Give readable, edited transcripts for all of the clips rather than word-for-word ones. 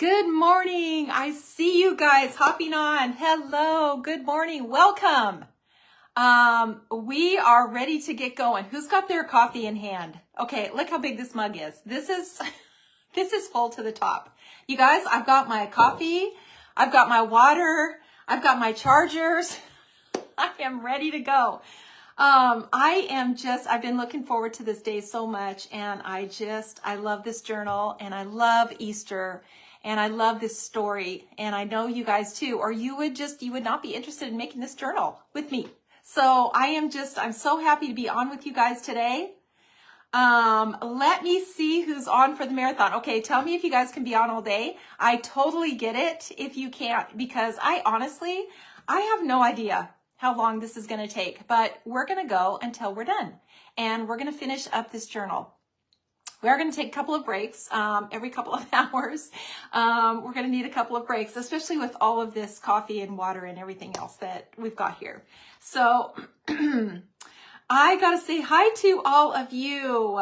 Good morning. I see you guys hopping on. Hello. Good morning. Welcome. We are ready to get going. Who's got their coffee in hand? Okay, look how big this mug is. This is full to the top. You guys, I've got my coffee. I've got my water. I've got my chargers. I am ready to go. I've been looking forward to this day so much, and I love this journal, and I love Easter, and I love this story, and I know you guys too, or you would not be interested in making this journal with me. So I'm so happy to be on with you guys today. Let me see who's on for the marathon. Okay, tell me if you guys can be on all day. I totally get it if you can't, because I have no idea how long this is going to take, but we're going to go until we're done, and we're going to finish up this journal. We're going to take a couple of breaks every couple of hours. We're going to need a couple of breaks, especially with all of this coffee and water and everything else that we've got here. So I got to say hi to all of you.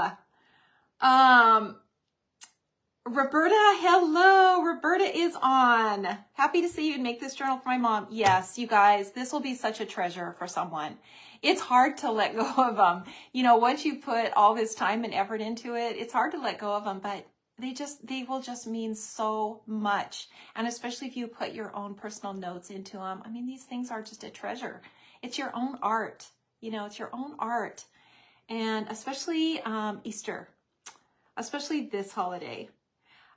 Roberta, hello. Roberta is on. Happy to see you and make this journal for my mom. Yes, you guys, this will be such a treasure for someone. It's hard to let go of them. You know, once you put all this time and effort into it, it's hard to let go of them, but they will just mean so much. And especially if you put your own personal notes into them. I mean, these things are just a treasure. It's your own art. You know, it's your own art. And especially Easter, especially this holiday.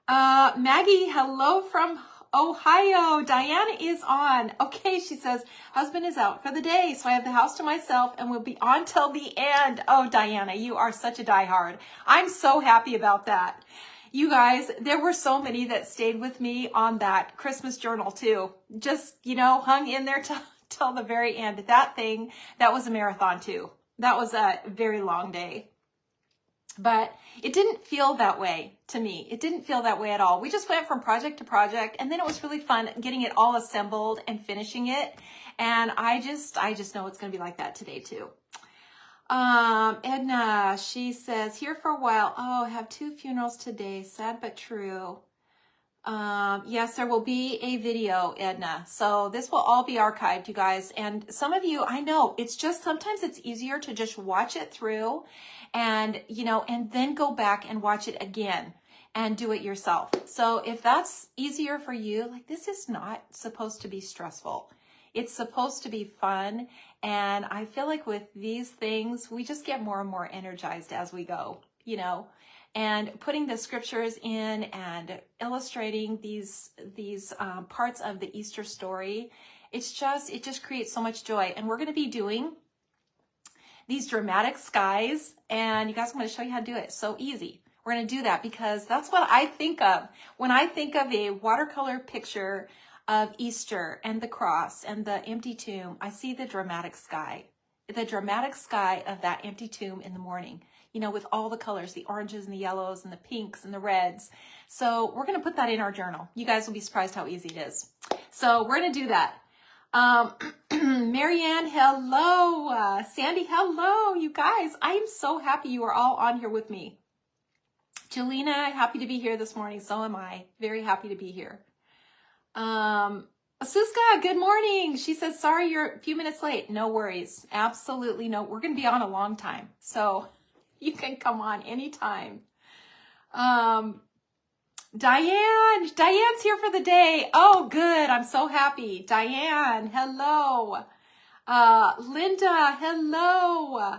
Maggie, hello from Ohio. Diana is on. Okay, she says, husband is out for the day, so I have the house to myself and will be on till the end. Oh, Diana, you are such a diehard. I'm so happy about that. You guys, there were so many that stayed with me on that Christmas journal too. Just, you know, hung in there till the very end. That was a marathon too. That was a very long day. But it didn't feel that way to me. It didn't feel that way at all. We just went from project to project, and then it was really fun getting it all assembled and finishing it. And I just know it's going to be like that today too. Edna, she says, here for a while. Oh, I have 2 funerals today. Sad but true. Yes, there will be a video, Edna. So this will all be archived, you guys. And some of you, I know, it's just sometimes it's easier to just watch it through and, you know, and then go back and watch it again and do it yourself. So if that's easier for you, like, this is not supposed to be stressful. It's supposed to be fun. And I feel like with these things, we just get more and more energized as we go, you know. And putting the scriptures in and illustrating these parts of the Easter story, it just creates so much joy. And we're going to be doing these dramatic skies, and you guys, I'm going to show you how to do it. So easy. We're going to do that because that's what I think of when I think of a watercolor picture of Easter and the cross and the empty tomb. I see the dramatic sky of that empty tomb in the morning. You know, with all the colors, the oranges and the yellows and the pinks and the reds. So we're going to put that in our journal. You guys will be surprised how easy it is. So we're going to do that. Marianne, hello. Sandy, hello. You guys, I am so happy you are all on here with me. Jelena, happy to be here this morning. So am I. Very happy to be here. Asuska, good morning. She says, sorry, you're a few minutes late. No worries. Absolutely no. We're going to be on a long time. So you can come on anytime. Diane's here for the day. Oh, good. I'm so happy. Diane, hello. Linda, hello.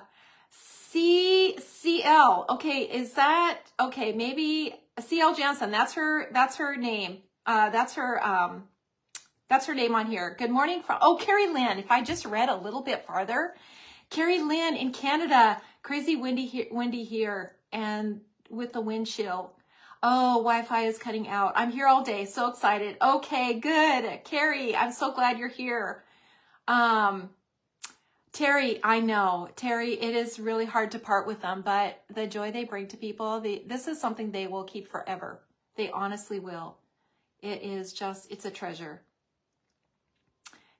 CL. Okay, is that okay? Maybe CL Jansen. That's her name. That's her name on here. Good morning from Carrie Lynn. If I just read a little bit farther, Carrie Lynn in Canada. Crazy windy here, and with the wind chill. Oh, Wi-Fi is cutting out. I'm here all day. So excited. Okay, good. Carrie, I'm so glad you're here. Terry, I know. Terry, it is really hard to part with them, but the joy they bring to people, this is something they will keep forever. They honestly will. It's a treasure.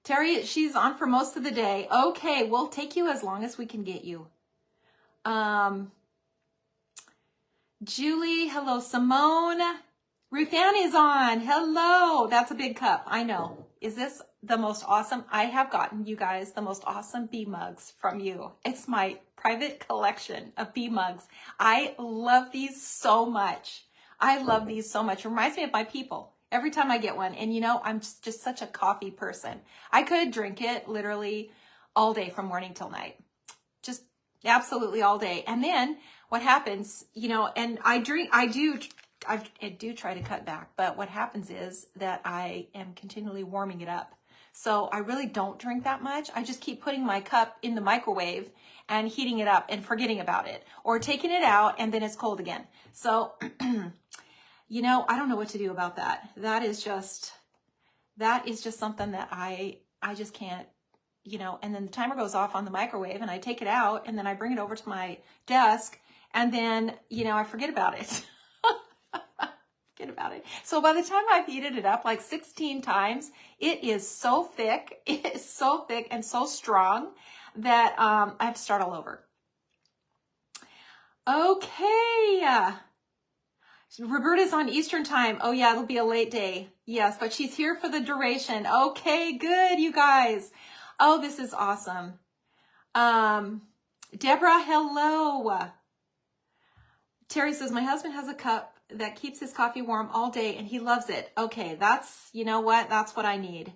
Terry, she's on for most of the day. Okay, we'll take you as long as we can get you. Julie, hello. Simone, Ruth Ann is on. Hello. That's a big cup. I know. Is this the most awesome? I have gotten, you guys, the most awesome bee mugs from you. It's my private collection of bee mugs. I love these so much. I love these so much. It reminds me of my people every time I get one. And you know, I'm just such a coffee person. I could drink it literally all day from morning till night. Just absolutely all day. And then what happens, you know, and I do try to cut back, but what happens is that I am continually warming it up. So I really don't drink that much. I just keep putting my cup in the microwave and heating it up and forgetting about it, or taking it out and then it's cold again. So, you know, I don't know what to do about that. That is just something that I just can't, you know, and then the timer goes off on the microwave and I take it out and then I bring it over to my desk and then, you know, I forget about it. Forget about it. So by the time I've heated it up like 16 times, it is so thick. It is so thick and so strong that I have to start all over. Okay. Roberta's on Eastern time. Oh yeah, it'll be a late day. Yes, but she's here for the duration. Okay, good, you guys. Oh, this is awesome. Deborah, hello. Terry says, my husband has a cup that keeps his coffee warm all day and he loves it. Okay, that's, you know what? That's what I need.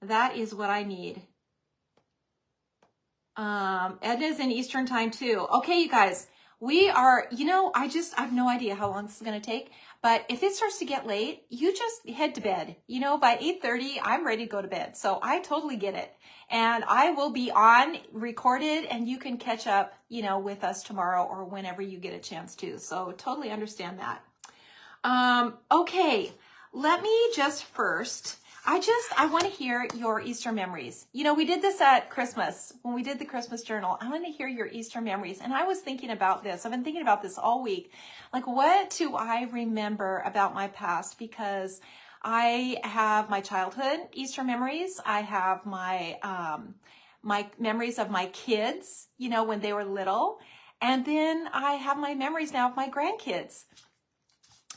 That is what I need. Edna's in Eastern time too. Okay, you guys, we are, you know, I have no idea how long this is going to take, but if it starts to get late, you just head to bed. You know, by 8:30, I'm ready to go to bed. So I totally get it. And I will be on recorded and you can catch up, you know, with us tomorrow or whenever you get a chance to. So totally understand that. Okay, let me just first, I want to hear your Easter memories. You know, we did this at Christmas when we did the Christmas journal. I want to hear your Easter memories. And I was thinking about this. I've been thinking about this all week. Like, what do I remember about my past? Because I have my childhood Easter memories. I have my, my memories of my kids, you know, when they were little. And then I have my memories now of my grandkids.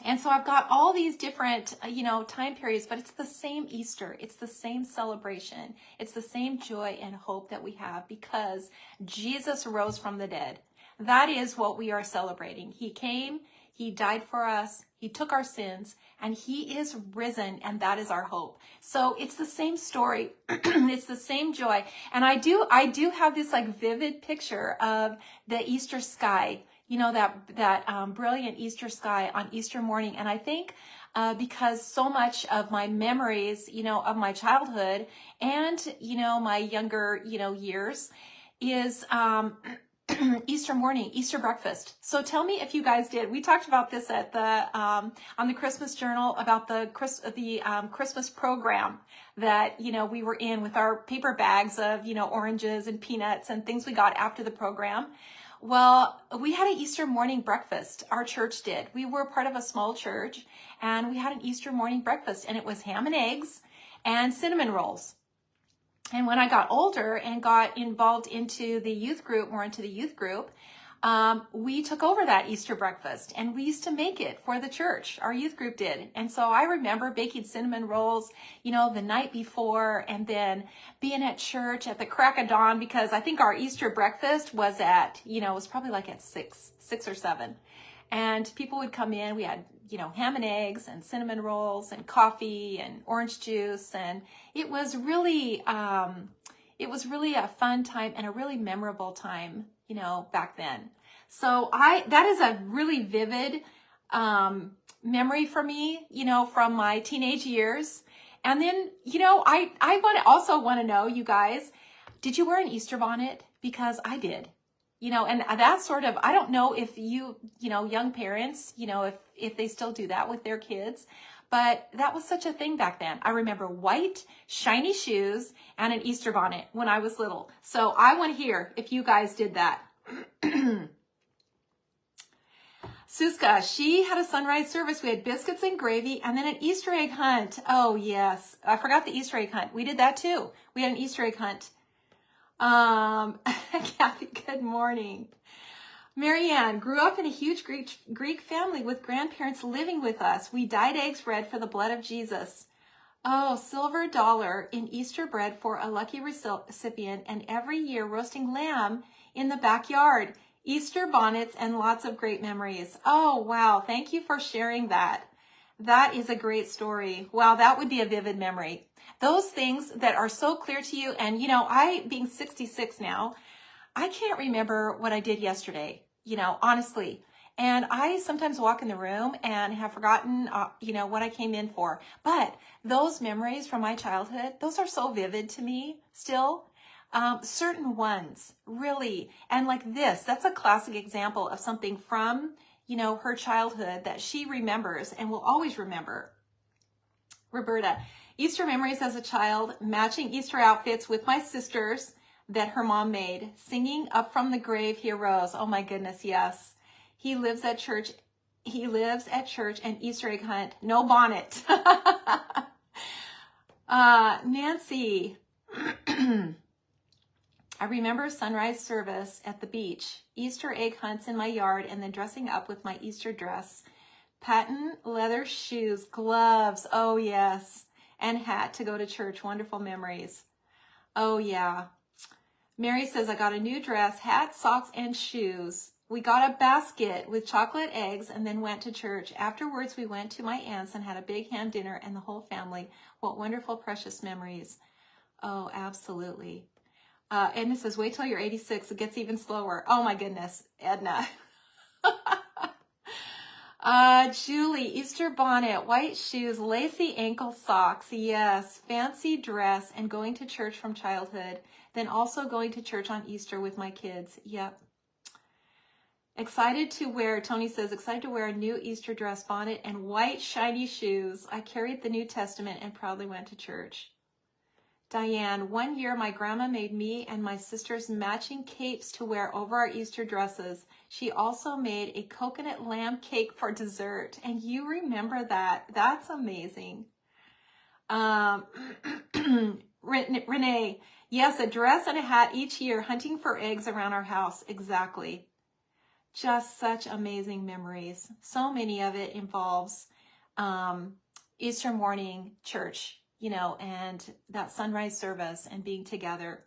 And so I've got all these different, you know, time periods, but it's the same Easter. It's the same celebration. It's the same joy and hope that we have because Jesus rose from the dead. That is what we are celebrating. He came, he died for us, he took our sins, and he is risen, and that is our hope. So it's the same story. It's the same joy. And I do have this like vivid picture of the Easter sky. You know, that brilliant Easter sky on Easter morning. And I think because so much of my memories, you know, of my childhood and, you know, my younger, you know, years is Easter morning, Easter breakfast. So tell me if you guys did. We talked about this at the on the Christmas journal about the Christmas program that, you know, we were in with our paper bags of, you know, oranges and peanuts and things we got after the program. Well, we had an Easter morning breakfast. Our church did. We were part of a small church and we had an Easter morning breakfast and it was ham and eggs and cinnamon rolls. And when I got older and got involved into the youth group, more into the youth group, we took over that Easter breakfast and we used to make it for the church. Our youth group did. And so I remember baking cinnamon rolls, you know, the night before and then being at church at the crack of dawn because I think our Easter breakfast was at, you know, it was probably like at 6 or 7. And people would come in. We had, you know, ham and eggs and cinnamon rolls and coffee and orange juice. And it was really a fun time and a really memorable time, you know, back then. So that is a really vivid memory for me, you know, from my teenage years. And then, you know, I also want to know, you guys, did you wear an Easter bonnet? Because I did. You know, and that's sort of, I don't know if you know, young parents, you know, if they still do that with their kids, but that was such a thing back then. I remember white, shiny shoes and an Easter bonnet when I was little. So I want to hear if you guys did that. Suska, she had a sunrise service. We had biscuits and gravy and then an Easter egg hunt. Oh, yes. I forgot the Easter egg hunt. We did that too. We had an Easter egg hunt. Kathy, good morning. Marianne grew up in a huge Greek family with grandparents living with us. We dyed eggs red for the blood of Jesus. Oh, silver dollar in Easter bread for a lucky recipient, and every year roasting lamb in the backyard. Easter bonnets and lots of great memories. Oh, wow. Thank you for sharing that. That is a great story. Wow, that would be a vivid memory. Those things that are so clear to you, and you know, I being 66 now, I can't remember what I did yesterday, you know, honestly. And I sometimes walk in the room and have forgotten, you know, what I came in for. But those memories from my childhood, those are so vivid to me still. Certain ones, really. And like this, that's a classic example of something from, you know, her childhood that she remembers and will always remember. Roberta, Easter memories as a child, matching Easter outfits with my sisters that her mom made, singing Up From the Grave He Arose. Oh my goodness, yes. He lives at church and Easter egg hunt. No bonnet. Nancy, I remember sunrise service at the beach, Easter egg hunts in my yard, and then dressing up with my Easter dress, patent leather shoes, gloves, oh yes, and hat to go to church. Wonderful memories. Oh yeah. Mary says, I got a new dress, hat, socks, and shoes. We got a basket with chocolate eggs and then went to church. Afterwards, we went to my aunt's and had a big ham dinner and the whole family. What wonderful, precious memories. Oh, absolutely. Edna says, wait till you're 86. It gets even slower. Oh, my goodness, Edna. Julie, Easter bonnet, white shoes, lacy ankle socks. Yes, fancy dress and going to church from childhood. Then also going to church on Easter with my kids. Yep. Excited to wear, Tony says, excited to wear a new Easter dress, bonnet, and white shiny shoes. I carried the New Testament and proudly went to church. Diane, one year my grandma made me and my sisters matching capes to wear over our Easter dresses. She also made a coconut lamb cake for dessert. And you remember that. That's amazing. Renee, yes, a dress and a hat each year, hunting for eggs around our house. Exactly. Just such amazing memories. So many of it involves Easter morning church, you know, and that sunrise service and being together,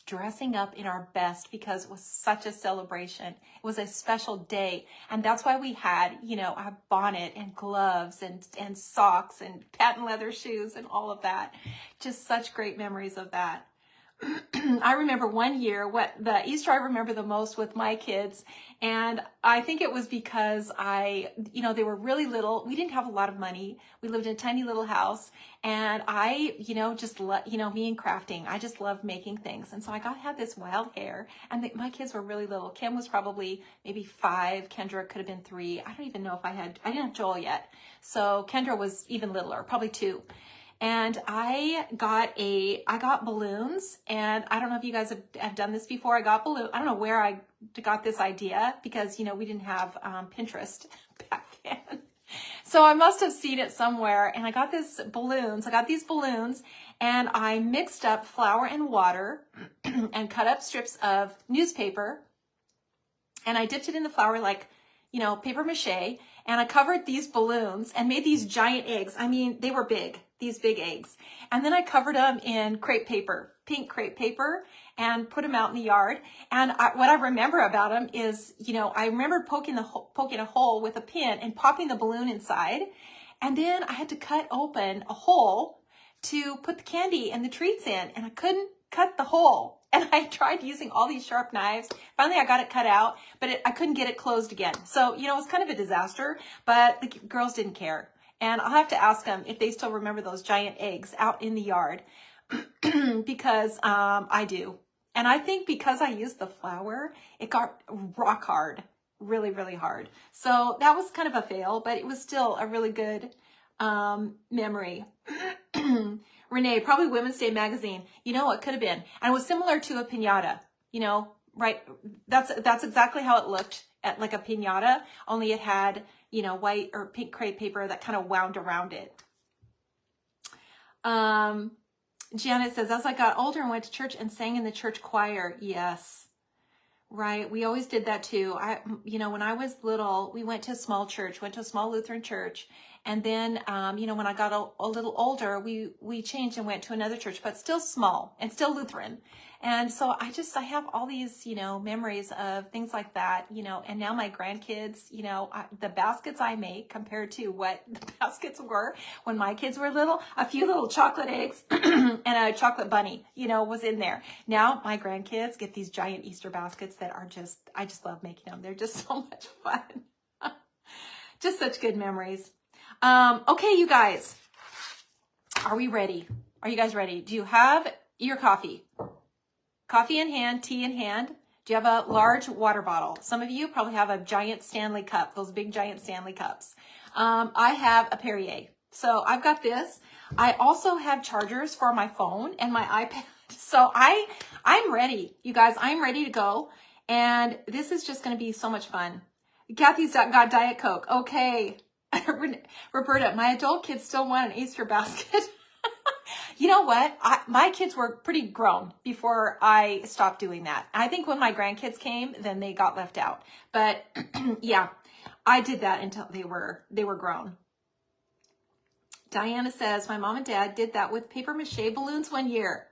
dressing up in our best because it was such a celebration. It was a special day. And that's why we had, you know, a bonnet and gloves and socks and patent leather shoes and all of that. Just such great memories of that. I remember one year, what the Easter I remember the most with my kids, and I think it was because you know, they were really little. We didn't have a lot of money. We lived in a tiny little house, and I, you know, just you know, me and crafting. I just love making things, and so I had this wild hair, and my kids were really little. Kim was probably maybe 5. Kendra could have been 3. I don't even know if I didn't have Joel yet, so Kendra was even littler, probably 2. And I got balloons, and I don't know if you guys have done this before. I got balloons. I don't know where I got this idea because, you know, we didn't have Pinterest back then. So I must have seen it somewhere, and I got these balloons, and I mixed up flour and water and cut up strips of newspaper, and I dipped it in the flour like, you know, paper mache, and I covered these balloons and made these giant eggs. I mean, they were big, these big eggs. And then I covered them in crepe paper, pink crepe paper, and put them out in the yard. And what I remember about them is, you know, I remember poking a hole with a pin and popping the balloon inside. And then I had to cut open a hole to put the candy and the treats in, and I couldn't cut the hole. And I tried using all these sharp knives. Finally, I got it cut out, but I couldn't get it closed again. So, you know, it was kind of a disaster, but the girls didn't care. And I'll have to ask them if they still remember those giant eggs out in the yard because I do. And I think because I used the flour, it got rock hard, really, really hard. So that was kind of a fail, but it was still a really good memory. Renee, probably Women's Day magazine. You know, it could have been. And it was similar to a piñata, you know, right? That's exactly how it looked, like a piñata, only it had, you know, white or pink crepe paper that kind of wound around it. Janet says, as I got older and went to church and sang in the church choir. Yes. Right. We always did that too. When I was little, we went to a small church, went to a small Lutheran church. And then, when I got a little older, we changed and went to another church, but still small and still Lutheran. And so I have all these, memories of things like that, and now my grandkids, the baskets I make compared to what the baskets were when my kids were little, a few little chocolate eggs and a chocolate bunny, was in there. Now my grandkids get these giant Easter baskets that are I just love making them. They're just so much fun. Just such good memories. Okay, you guys, are we ready? Are you guys ready? Do you have your coffee? Coffee in hand, tea in hand. Do you have a large water bottle? Some of you probably have a giant Stanley cup, those big giant Stanley cups. I have a Perrier. So I've got this. I also have chargers for my phone and my iPad. So I'm ready, you guys. I'm ready to go. And this is just going to be so much fun. Kathy's got Diet Coke. Okay. Roberta, my adult kids still want an Easter basket. You know what? My kids were pretty grown before I stopped doing that. I think when my grandkids came, then they got left out. But yeah, I did that until they were grown. Diana says, my mom and dad did that with paper mache balloons one year.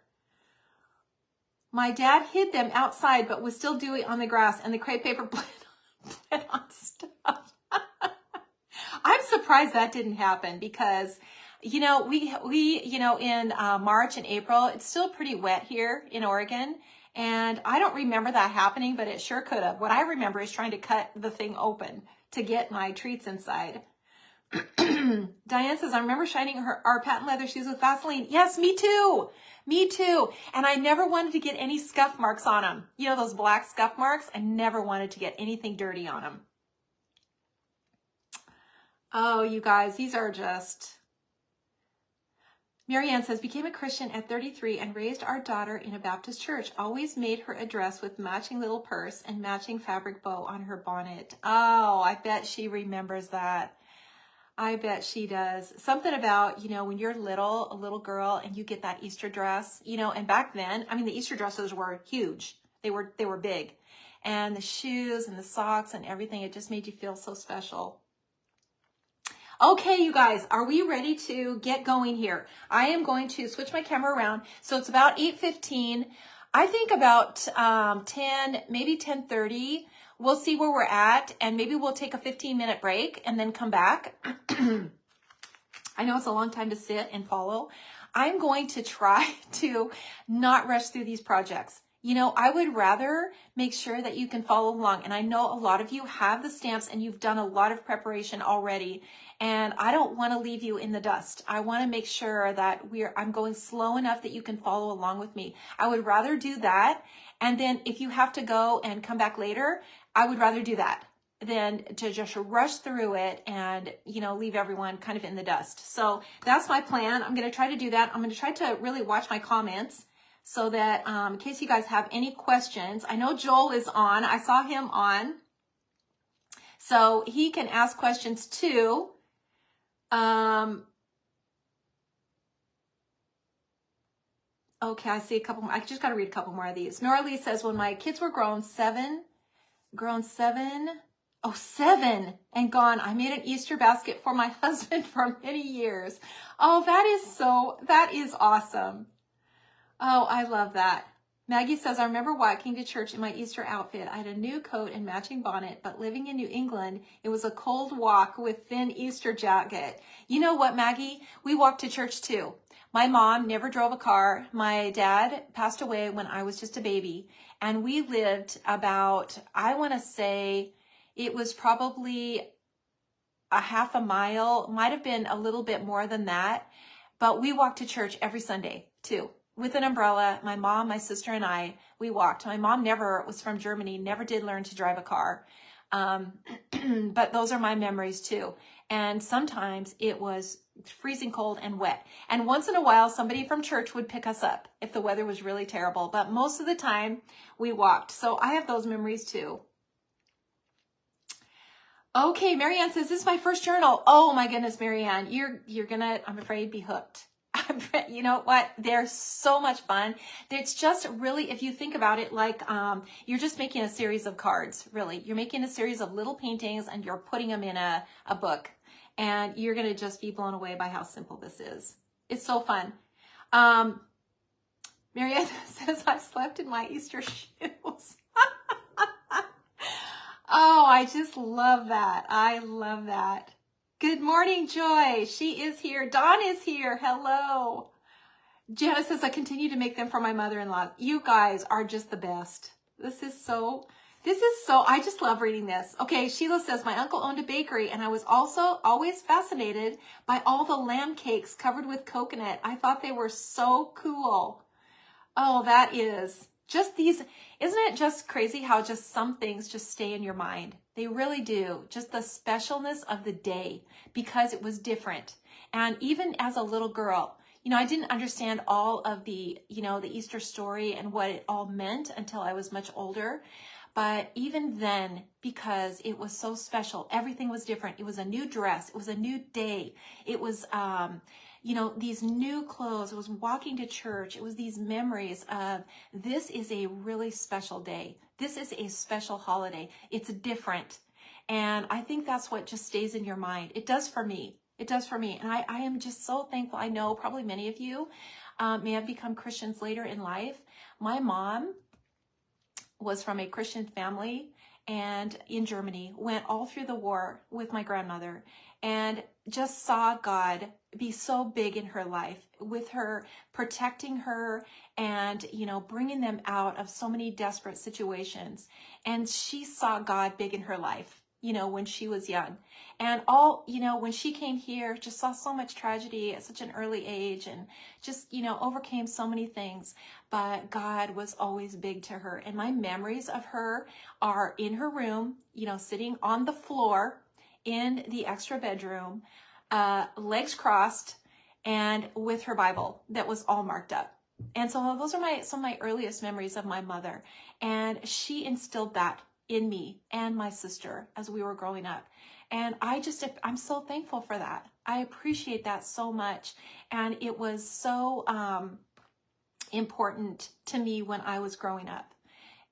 My dad hid them outside, but was still dewy on the grass, and the crepe paper bled on stuff. I'm surprised that didn't happen because, we in March and April, it's still pretty wet here in Oregon. And I don't remember that happening, but it sure could have. What I remember is trying to cut the thing open to get my treats inside. Diane says, I remember shining our patent leather shoes with Vaseline. Yes, me too. Me too. And I never wanted to get any scuff marks on them. Those black scuff marks? I never wanted to get anything dirty on them. Oh, you guys, these are just... Marianne says, became a Christian at 33 and raised our daughter in a Baptist church. Always made her a dress with matching little purse and matching fabric bow on her bonnet. Oh, I bet she remembers that. I bet she does. Something about, when you're a little girl and you get that Easter dress, and back then, the Easter dresses were huge. They were big. And the shoes and the socks and everything, it just made you feel so special. Okay, you guys, are we ready to get going here? I am going to switch my camera around. So it's about 8:15. I think about 10, maybe 10:30. We'll see where we're at, and maybe we'll take a 15-minute break and then come back. I know it's a long time to sit and follow. I'm going to try to not rush through these projects. I would rather make sure that you can follow along. And I know a lot of you have the stamps and you've done a lot of preparation already. And I don't want to leave you in the dust. I want to make sure that I'm going slow enough that you can follow along with me. I would rather do that. And then if you have to go and come back later, I would rather do that than to just rush through it and, leave everyone kind of in the dust. So that's my plan. I'm going to try to do that. I'm going to try to really watch my comments so that in case you guys have any questions. I know Joel is on. I saw him on. So he can ask questions too. Okay, I see a couple more. I just got to read a couple more of these. Nora Lee says, when my kids were seven, and gone, I made an Easter basket for my husband for many years. Oh, that is awesome. Oh, I love that. Maggie says, I remember walking to church in my Easter outfit. I had a new coat and matching bonnet, but living in New England, it was a cold walk with thin Easter jacket. You know what, Maggie? We walked to church too. My mom never drove a car. My dad passed away when I was just a baby. And we lived about, I want to say, it was probably a half a mile, might have been a little bit more than that. But we walked to church every Sunday too. With an umbrella, my mom, my sister, and I, we walked. My mom was from Germany, never did learn to drive a car. But those are my memories too. And sometimes it was freezing cold and wet. And once in a while, somebody from church would pick us up if the weather was really terrible. But most of the time, we walked. So I have those memories too. Okay, Marianne says, this is my first journal. Oh my goodness, Marianne, you're gonna, I'm afraid, be hooked. You know what? They're so much fun. It's just really, if you think about it, like you're just making a series of cards, really. You're making a series of little paintings and you're putting them in a book. And you're going to just be blown away by how simple this is. It's so fun. Marianne says, I slept in my Easter shoes. Oh, I just love that. I love that. Good morning, Joy. She is here. Dawn is here. Hello. Janice says, I continue to make them for my mother-in-law. You guys are just the best. This is so, I just love reading this. Okay, Sheila says, my uncle owned a bakery and I was also always fascinated by all the lamb cakes covered with coconut. I thought they were so cool. Oh, that is just these, isn't it just crazy how just some things just stay in your mind? They really do. Just the specialness of the day because it was different. And even as a little girl, you know, I didn't understand all of the, you know, the Easter story and what it all meant until I was much older. But even then, because it was so special, everything was different. It was a new dress. It was a new day. It was, you know, these new clothes. It was walking to church. It was these memories of this is a really special day. This is a special holiday. It's different. And I think that's what just stays in your mind. It does for me. It does for me. And I am just so thankful. I know probably many of you may have become Christians later in life. My mom was from a Christian family and in Germany, went all through the war with my grandmother and just saw God be so big in her life with her, protecting her and, you know, bringing them out of so many desperate situations. And she saw God big in her life, you know, when she was young. And all, you know, when she came here, just saw so much tragedy at such an early age and just, you know, overcame so many things. But God was always big to her. And my memories of her are in her room, you know, sitting on the floor in the extra bedroom, legs crossed and with her Bible that was all marked up. And so those are some of my earliest memories of my mother. And she instilled that in me and my sister as we were growing up. And I'm so thankful for that. I appreciate that so much. And it was so important to me when I was growing up.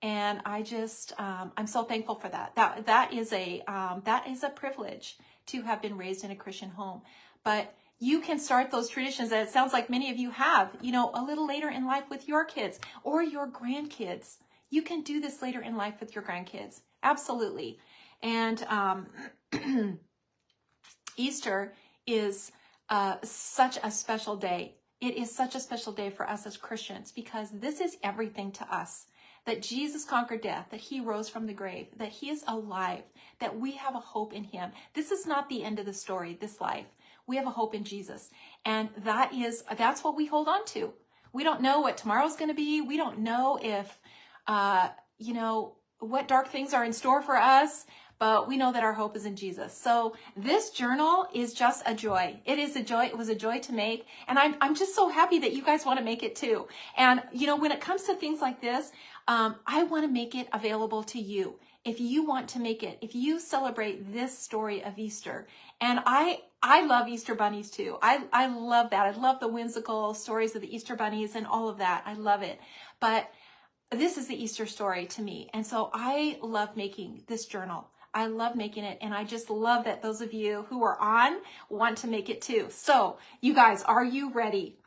And I just, I'm so thankful for that. That is a privilege to have been raised in a Christian home. But you can start those traditions that it sounds like many of you have, you know, a little later in life with your kids or your grandkids. You can do this later in life with your grandkids. Absolutely. And Easter is such a special day. It is such a special day for us as Christians because this is everything to us. That Jesus conquered death, that he rose from the grave, that he is alive, that we have a hope in him. This is not the end of the story, this life. We have a hope in Jesus. And that's what we hold on to. We don't know what tomorrow's going to be. We don't know if, you know, what dark things are in store for us, but we know that our hope is in Jesus. So this journal is just a joy. It is a joy. It was a joy to make. And I'm just so happy that you guys want to make it too. And, you know, when it comes to things like this, I want to make it available to you. If you want to make it, if you celebrate this story of Easter, and I love Easter bunnies too. I love that. I love the whimsical stories of the Easter bunnies and all of that. I love it. But this is the Easter story to me. And so I love making this journal. I love making it. And I just love that those of you who are on want to make it too. So you guys, are you ready?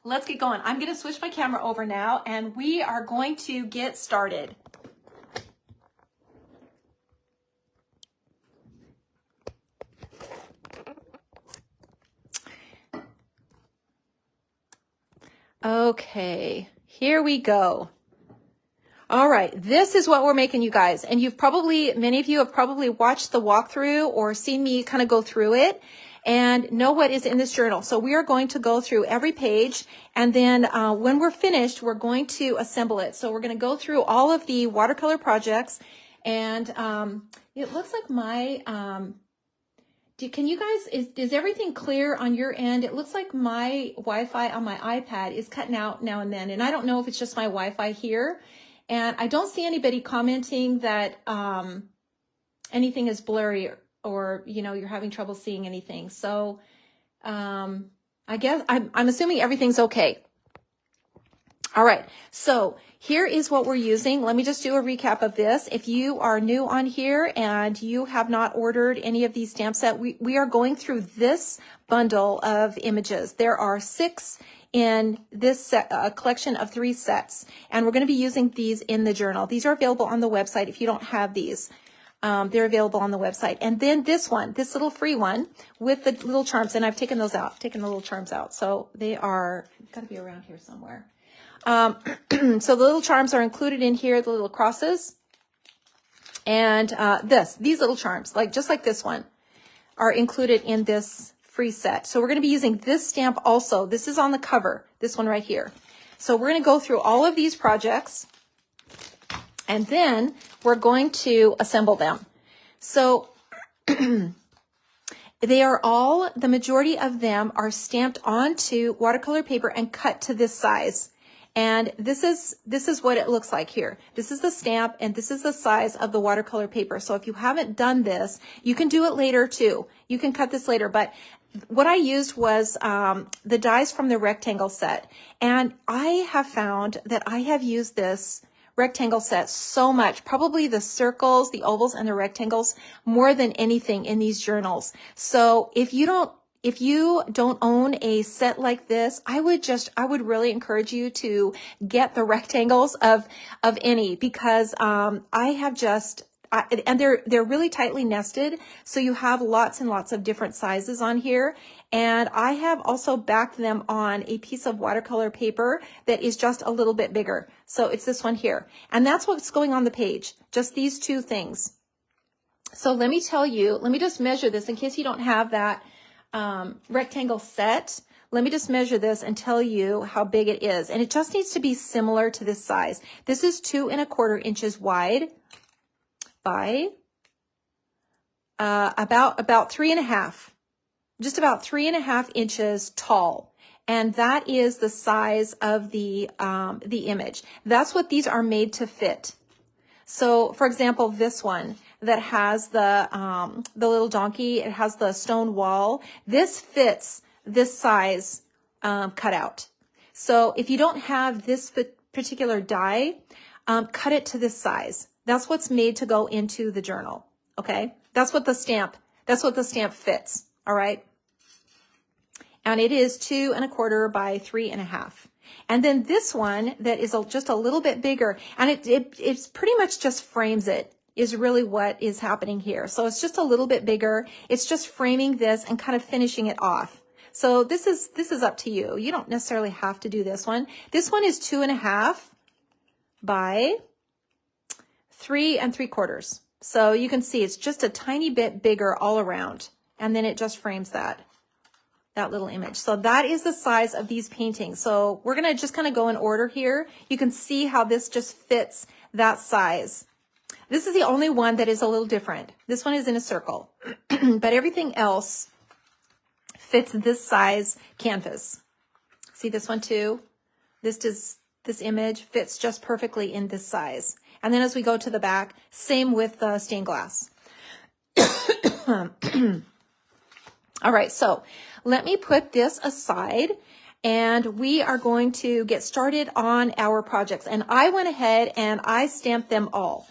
Let's get going. I'm going to switch my camera over now and we are going to get started. Okay, here we go. All right, this is what we're making, you guys. And many of you have probably watched the walkthrough or seen me kind of go through it and know what is in this journal. So we are going to go through every page, and then when we're finished, we're going to assemble it. So we're going to go through all of the watercolor projects, and it looks like my, can you guys, is everything clear on your end? It looks like my Wi-Fi on my iPad is cutting out now and then, and I don't know if it's just my Wi-Fi here. And I don't see anybody commenting that anything is blurry or, you know, you're having trouble seeing anything. So I guess I'm assuming everything's okay. All right, so here is what we're using. Let me just do a recap of this. If you are new on here and you have not ordered any of these stamp sets, we are going through this bundle of images. There are 6 in this set, a collection of 3 sets, and we're going to be using these in the journal. These are available on the website if you don't have these. They're available on the website. And then this one, this little free one with the little charms, and I've taken those out, taken the little charms out. So they are, got to be around here somewhere. So the little charms are included in here, the little crosses. And these little charms, just like this one, are included in this free set. So we're going to be using this stamp also. This is on the cover, this one right here. So we're going to go through all of these projects, and then we're going to assemble them. So they are all, the majority of them are stamped onto watercolor paper and cut to this size. And this is what it looks like here. This is the stamp, and this is the size of the watercolor paper. So if you haven't done this, you can do it later too. You can cut this later, but what I used was the dies from the rectangle set. And I have found that I have used this rectangle set so much, probably the circles, the ovals, and the rectangles more than anything in these journals. So if you don't own a set like this, I would really encourage you to get the rectangles of any, because I have just, and they're really tightly nested, so you have lots and lots of different sizes on here. And I have also backed them on a piece of watercolor paper that is just a little bit bigger. So it's this one here. And that's what's going on the page, just these 2 things. So let me tell you, let me just measure this in case you don't have that rectangle set. Let me just measure this and tell you how big it is. And it just needs to be similar to this size. This is 2 1/4 inches wide by about 3.5, just about 3.5 inches tall. And that is the size of the image. That's what these are made to fit. So for example, this one that has the little donkey, it has the stone wall. This fits this size cutout. So if you don't have this particular die, cut it to this size. That's what's made to go into the journal. Okay, that's what the stamp fits. All right, and it is 2 1/4 by 3.5. And then this one that is just a little bit bigger, and it's pretty much just frames it, is really what is happening here. So it's just a little bit bigger. It's just framing this and kind of finishing it off. So this is up to you. You don't necessarily have to do this one. This one is 2 1/2 by 3 3/4. So you can see it's just a tiny bit bigger all around, and then it just frames that little image. So that is the size of these paintings. So we're going to just kind of go in order here. You can see how this just fits that size. This is the only one that is a little different. This one is in a circle, but everything else fits this size canvas. See this one too? This image fits just perfectly in this size. And then as we go to the back, same with the stained glass. All right, so let me put this aside, and we are going to get started on our projects. And I went ahead and I stamped them all.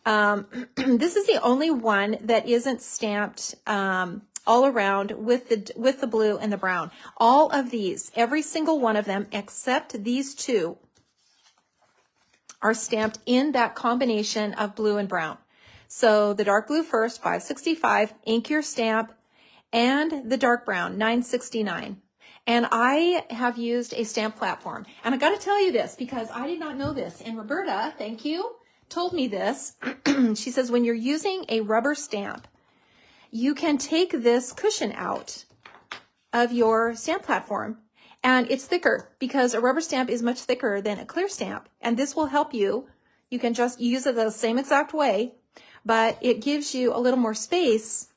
This is the only one that isn't stamped all around with the blue and the brown. All of these, every single one of them, except these 2, are stamped in that combination of blue and brown. So the dark blue first, 565, ink your stamp, and the dark brown, 969. And I have used a stamp platform. And I got to tell you this because I did not know this. And Roberta, thank you, told me this. She says when you're using a rubber stamp, you can take this cushion out of your stamp platform, and it's thicker because a rubber stamp is much thicker than a clear stamp. And this will help you. You can just use it the same exact way, but it gives you a little more space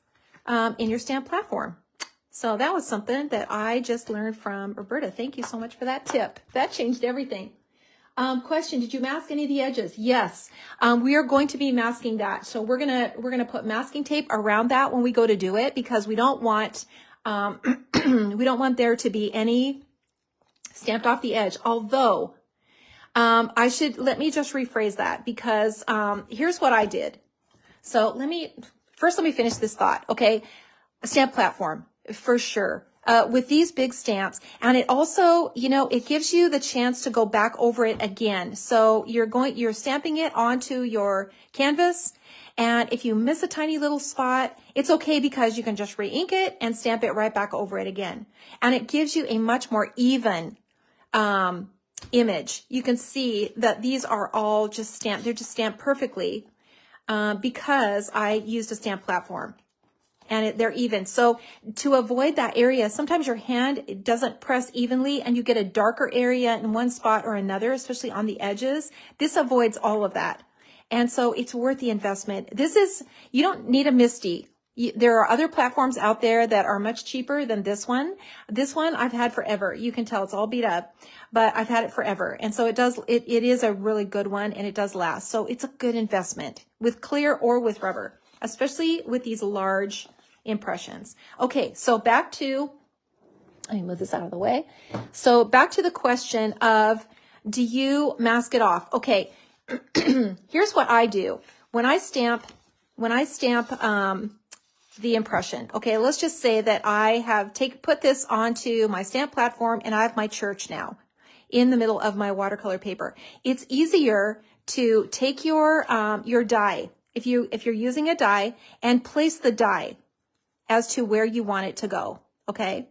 in your stamp platform. So that was something that I just learned from Roberta. Thank you so much for that tip. That changed everything. Question, did you mask any of the edges? Yes, we are going to be masking that. So we're gonna put masking tape around that when we go to do it, because we don't want We don't want there to be any stamped off the edge. Although, let me just rephrase that, because here's what I did. So let me finish this thought. Okay. A stamp platform for sure. With these big stamps, and it also, it gives you the chance to go back over it again. So you're stamping it onto your canvas, and if you miss a tiny little spot, it's okay, because you can just re-ink it and stamp it right back over it again. And it gives you a much more even image. You can see that these are all just stamped. They're just stamped perfectly because I used a stamp platform. And they're even. So to avoid that area, sometimes your hand doesn't press evenly and you get a darker area in one spot or another, especially on the edges. This avoids all of that. And so it's worth the investment. You don't need a MISTI. There are other platforms out there that are much cheaper than this one. This one I've had forever. You can tell it's all beat up, but I've had it forever. And so it is a really good one, and it does last. So it's a good investment with clear or with rubber, especially with these large impressions. Okay, so let me move this out of the way. So back to the question of, do you mask it off? Okay, here's what I do. When I stamp the impression, okay, let's just say that I have put this onto my stamp platform, and I have my church now in the middle of my watercolor paper. It's easier to take your die, if you're using a die, and place the die as to where you want it to go, okay?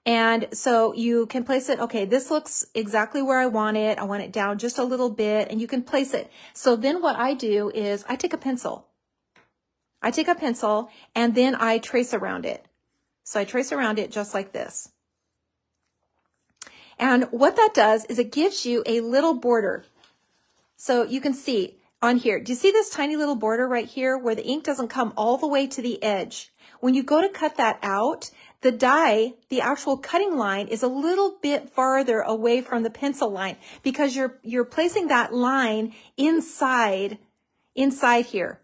And so you can place it, okay, this looks exactly where I want it. I want it down just a little bit, and you can place it. So then what I do is I take a pencil. And then I trace around it. So I trace around it just like this. And what that does is it gives you a little border. So you can see on here, do you see this tiny little border right here where the ink doesn't come all the way to the edge? When you go to cut that out, the die, the actual cutting line, is a little bit farther away from the pencil line, because you're placing that line inside here.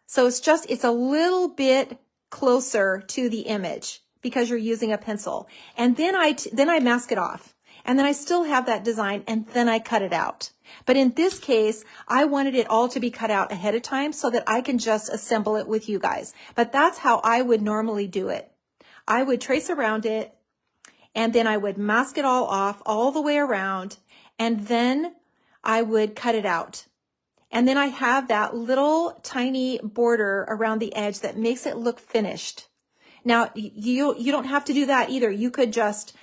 So it's a little bit closer to the image because you're using a pencil. And then I mask it off. And then I still have that design, and then I cut it out. But in this case, I wanted it all to be cut out ahead of time so that I can just assemble it with you guys. But that's how I would normally do it. I would trace around it, and then I would mask it all off all the way around, and then I would cut it out. And then I have that little tiny border around the edge that makes it look finished. Now, you don't have to do that either. You could just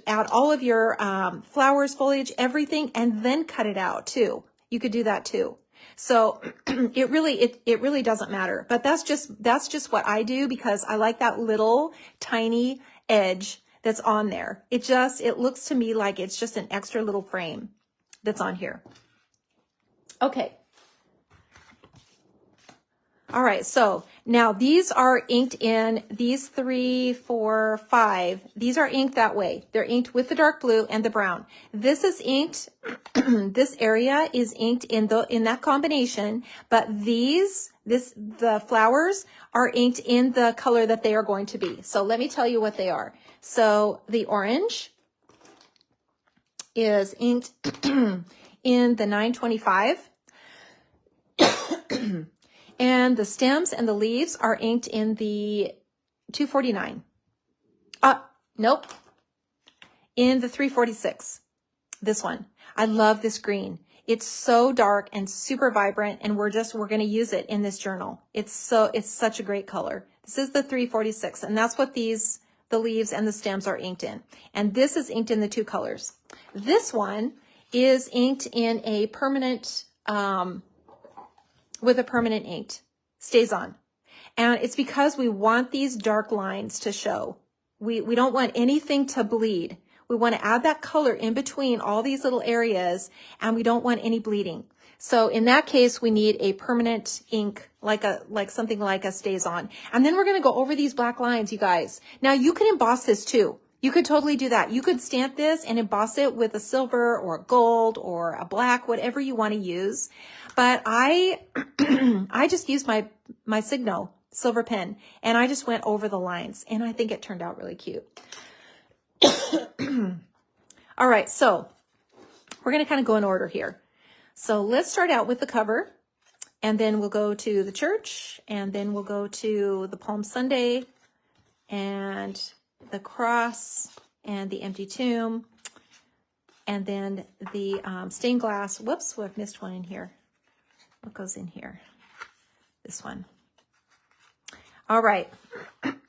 add all of your flowers, foliage, everything, and then cut it out too. You could do that too. So it really doesn't matter. But that's just what I do, because I like that little tiny edge that's on there. It looks to me like it's just an extra little frame that's on here. Okay. All right, so now these are inked in, these 3, 4, 5. These are inked that way. They're inked with the dark blue and the brown. This is inked, this area is inked in that combination, but the flowers are inked in the color that they are going to be. So let me tell you what they are. So the orange is inked in the 925. And the stems and the leaves are inked in the 249. Nope. In the 346. This one. I love this green. It's so dark and super vibrant, and we're going to use it in this journal. It's such a great color. This is the 346, and that's what the leaves and the stems are inked in. And this is inked in the 2 colors. This one is inked in a permanent, with a permanent ink, stays on. And it's because we want these dark lines to show. We don't want anything to bleed. We want to add that color in between all these little areas, and we don't want any bleeding. So in that case, we need a permanent ink, like something like a stays on. And then we're going to go over these black lines, you guys. Now you can emboss this too. You could totally do that. You could stamp this and emboss it with a silver or a gold or a black, whatever you want to use. But I just use my Signo silver pen. And I just went over the lines, and I think it turned out really cute. All right, so we're going to kind of go in order here. So let's start out with the cover, and then we'll go to the church, and then we'll go to the Palm Sunday, and the cross, and the empty tomb, and then the stained glass. Whoops, I've missed one in here. What goes in here? This one. All right,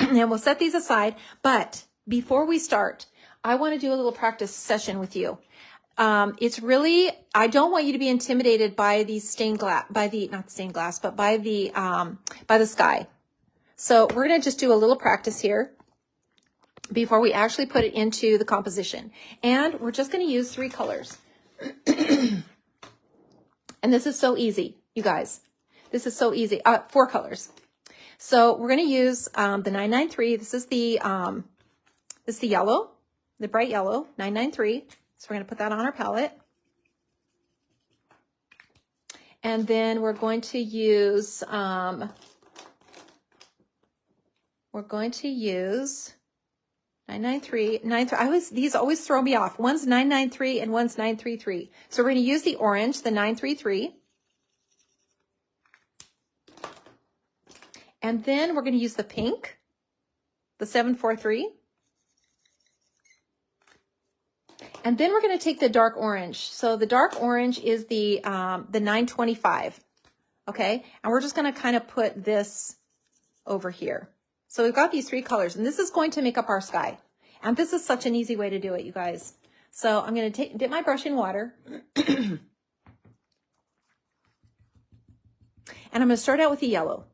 and we'll set these aside, but before we start, I want to do a little practice session with you. It's really, I don't want you to be intimidated by the stained glass, not stained glass, but by the sky. So we're going to just do a little practice here before we actually put it into the composition. And we're just going to use 3 colors. And this is so easy, you guys. This is so easy. 4 colors. So we're going to use the 993. This is the yellow, the bright yellow, 993. So we're going to put that on our palette. And then we're going to use 993. These always throw me off. One's 993 and one's 933. So we're going to use the orange, the 933. And then we're going to use the pink, the 743. And then we're going to take the dark orange. So the dark orange is the 925, okay? And we're just going to kind of put this over here. So we've got these 3 colors, and this is going to make up our sky. And this is such an easy way to do it, you guys. So I'm going to dip my brush in water. And I'm going to start out with the yellow.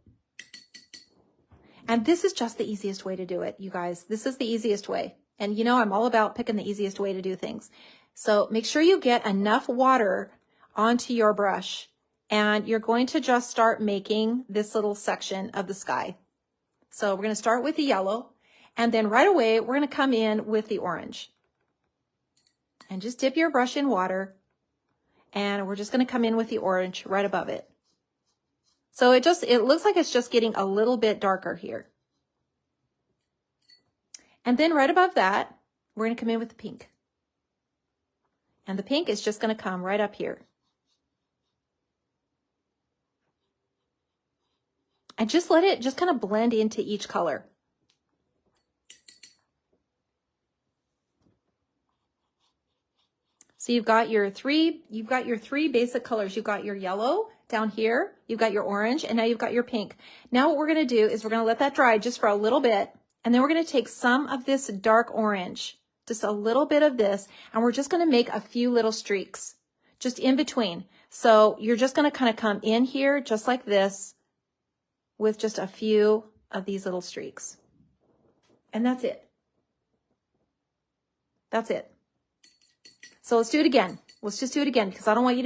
And this is just the easiest way to do it, you guys. This is the easiest way. And you know, I'm all about picking the easiest way to do things. So make sure you get enough water onto your brush, and you're going to just start making this little section of the sky. So we're going to start with the yellow, and then right away, we're going to come in with the orange. And just dip your brush in water, and we're just going to come in with the orange right above it. So it looks like it's just getting a little bit darker here. And then right above that, we're going to come in with the pink. And the pink is just going to come right up here. And just let it just kind of blend into each color. So you've got your three basic colors. You've got your yellow down here, you've got your orange, and now you've got your pink. Now what we're going to do is we're going to let that dry just for a little bit. And then we're going to take some of this dark orange, just a little bit of this, and we're just going to make a few little streaks just in between. So you're just going to kind of come in here just like this with just a few of these little streaks. And that's it. That's it. So let's do it again. Let's just do it again because I don't want you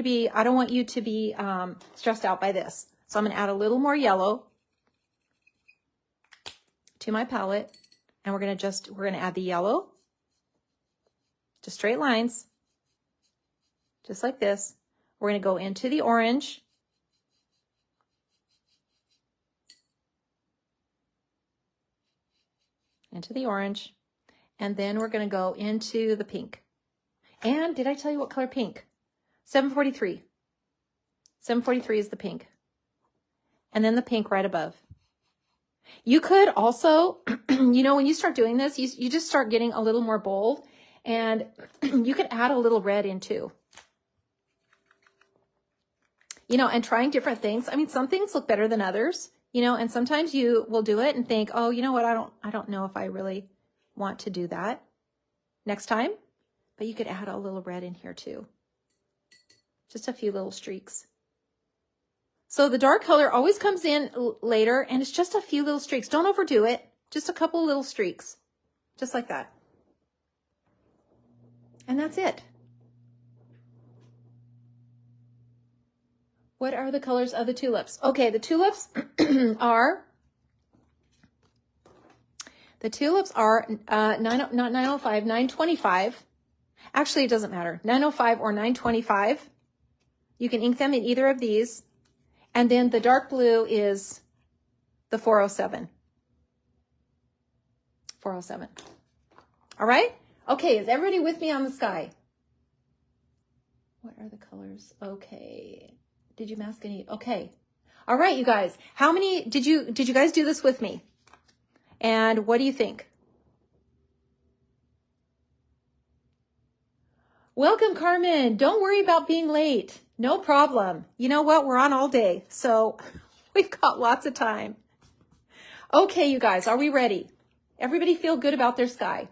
to be stressed out by this. So I'm going to add a little more yellow to my palette, and we're going to add the yellow, just straight lines, just like this. We're going to go into the orange, and then we're going to go into the pink. And did I tell you what color pink? 743. 743 is the pink. And then the pink right above. You could also, you know, when you start doing this, you just start getting a little more bold, and you could add a little red in too. You know, and trying different things. I mean, some things look better than others, you know, and sometimes you will do it and think, oh, you know what, I don't know if I really want to do that next time. But you could add a little red in here too. Just a few little streaks. So the dark color always comes in later, and it's just a few little streaks. Don't overdo it. Just a couple little streaks. Just like that. And that's it. What are the colors of the tulips? Okay, the tulips are 905, 925. Actually, it doesn't matter. 905 or 925. You can ink them in either of these. And then the dark blue is the 407. 407. All right? Okay, is everybody with me on the sky? What are the colors? Okay. Did you mask any? Okay. All right, you guys. How many did you guys do this with me? And what do you think? Welcome, Carmen. Don't worry about being late. No problem. You know what? We're on all day, so we've got lots of time. Okay, you guys, are we ready? Everybody feel good about their sky?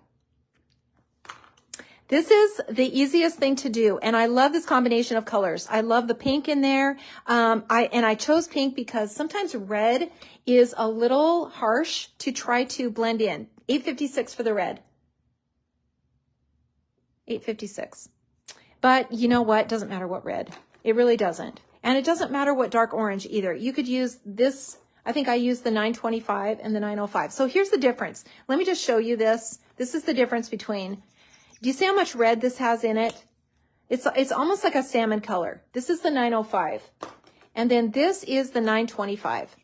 This is the easiest thing to do, and I love this combination of colors. I love the pink in there. I chose pink because sometimes red is a little harsh to try to blend in. 856 for the red. 856. But you know what? Doesn't matter what red. It really doesn't. And it doesn't matter what dark orange either. You could use this. I think I used the 925 and the 905. So here's the difference. Let me just show you this. This is the difference between, do you see how much red this has in it? It's almost like a salmon color. This is the 905. And then this is the 925.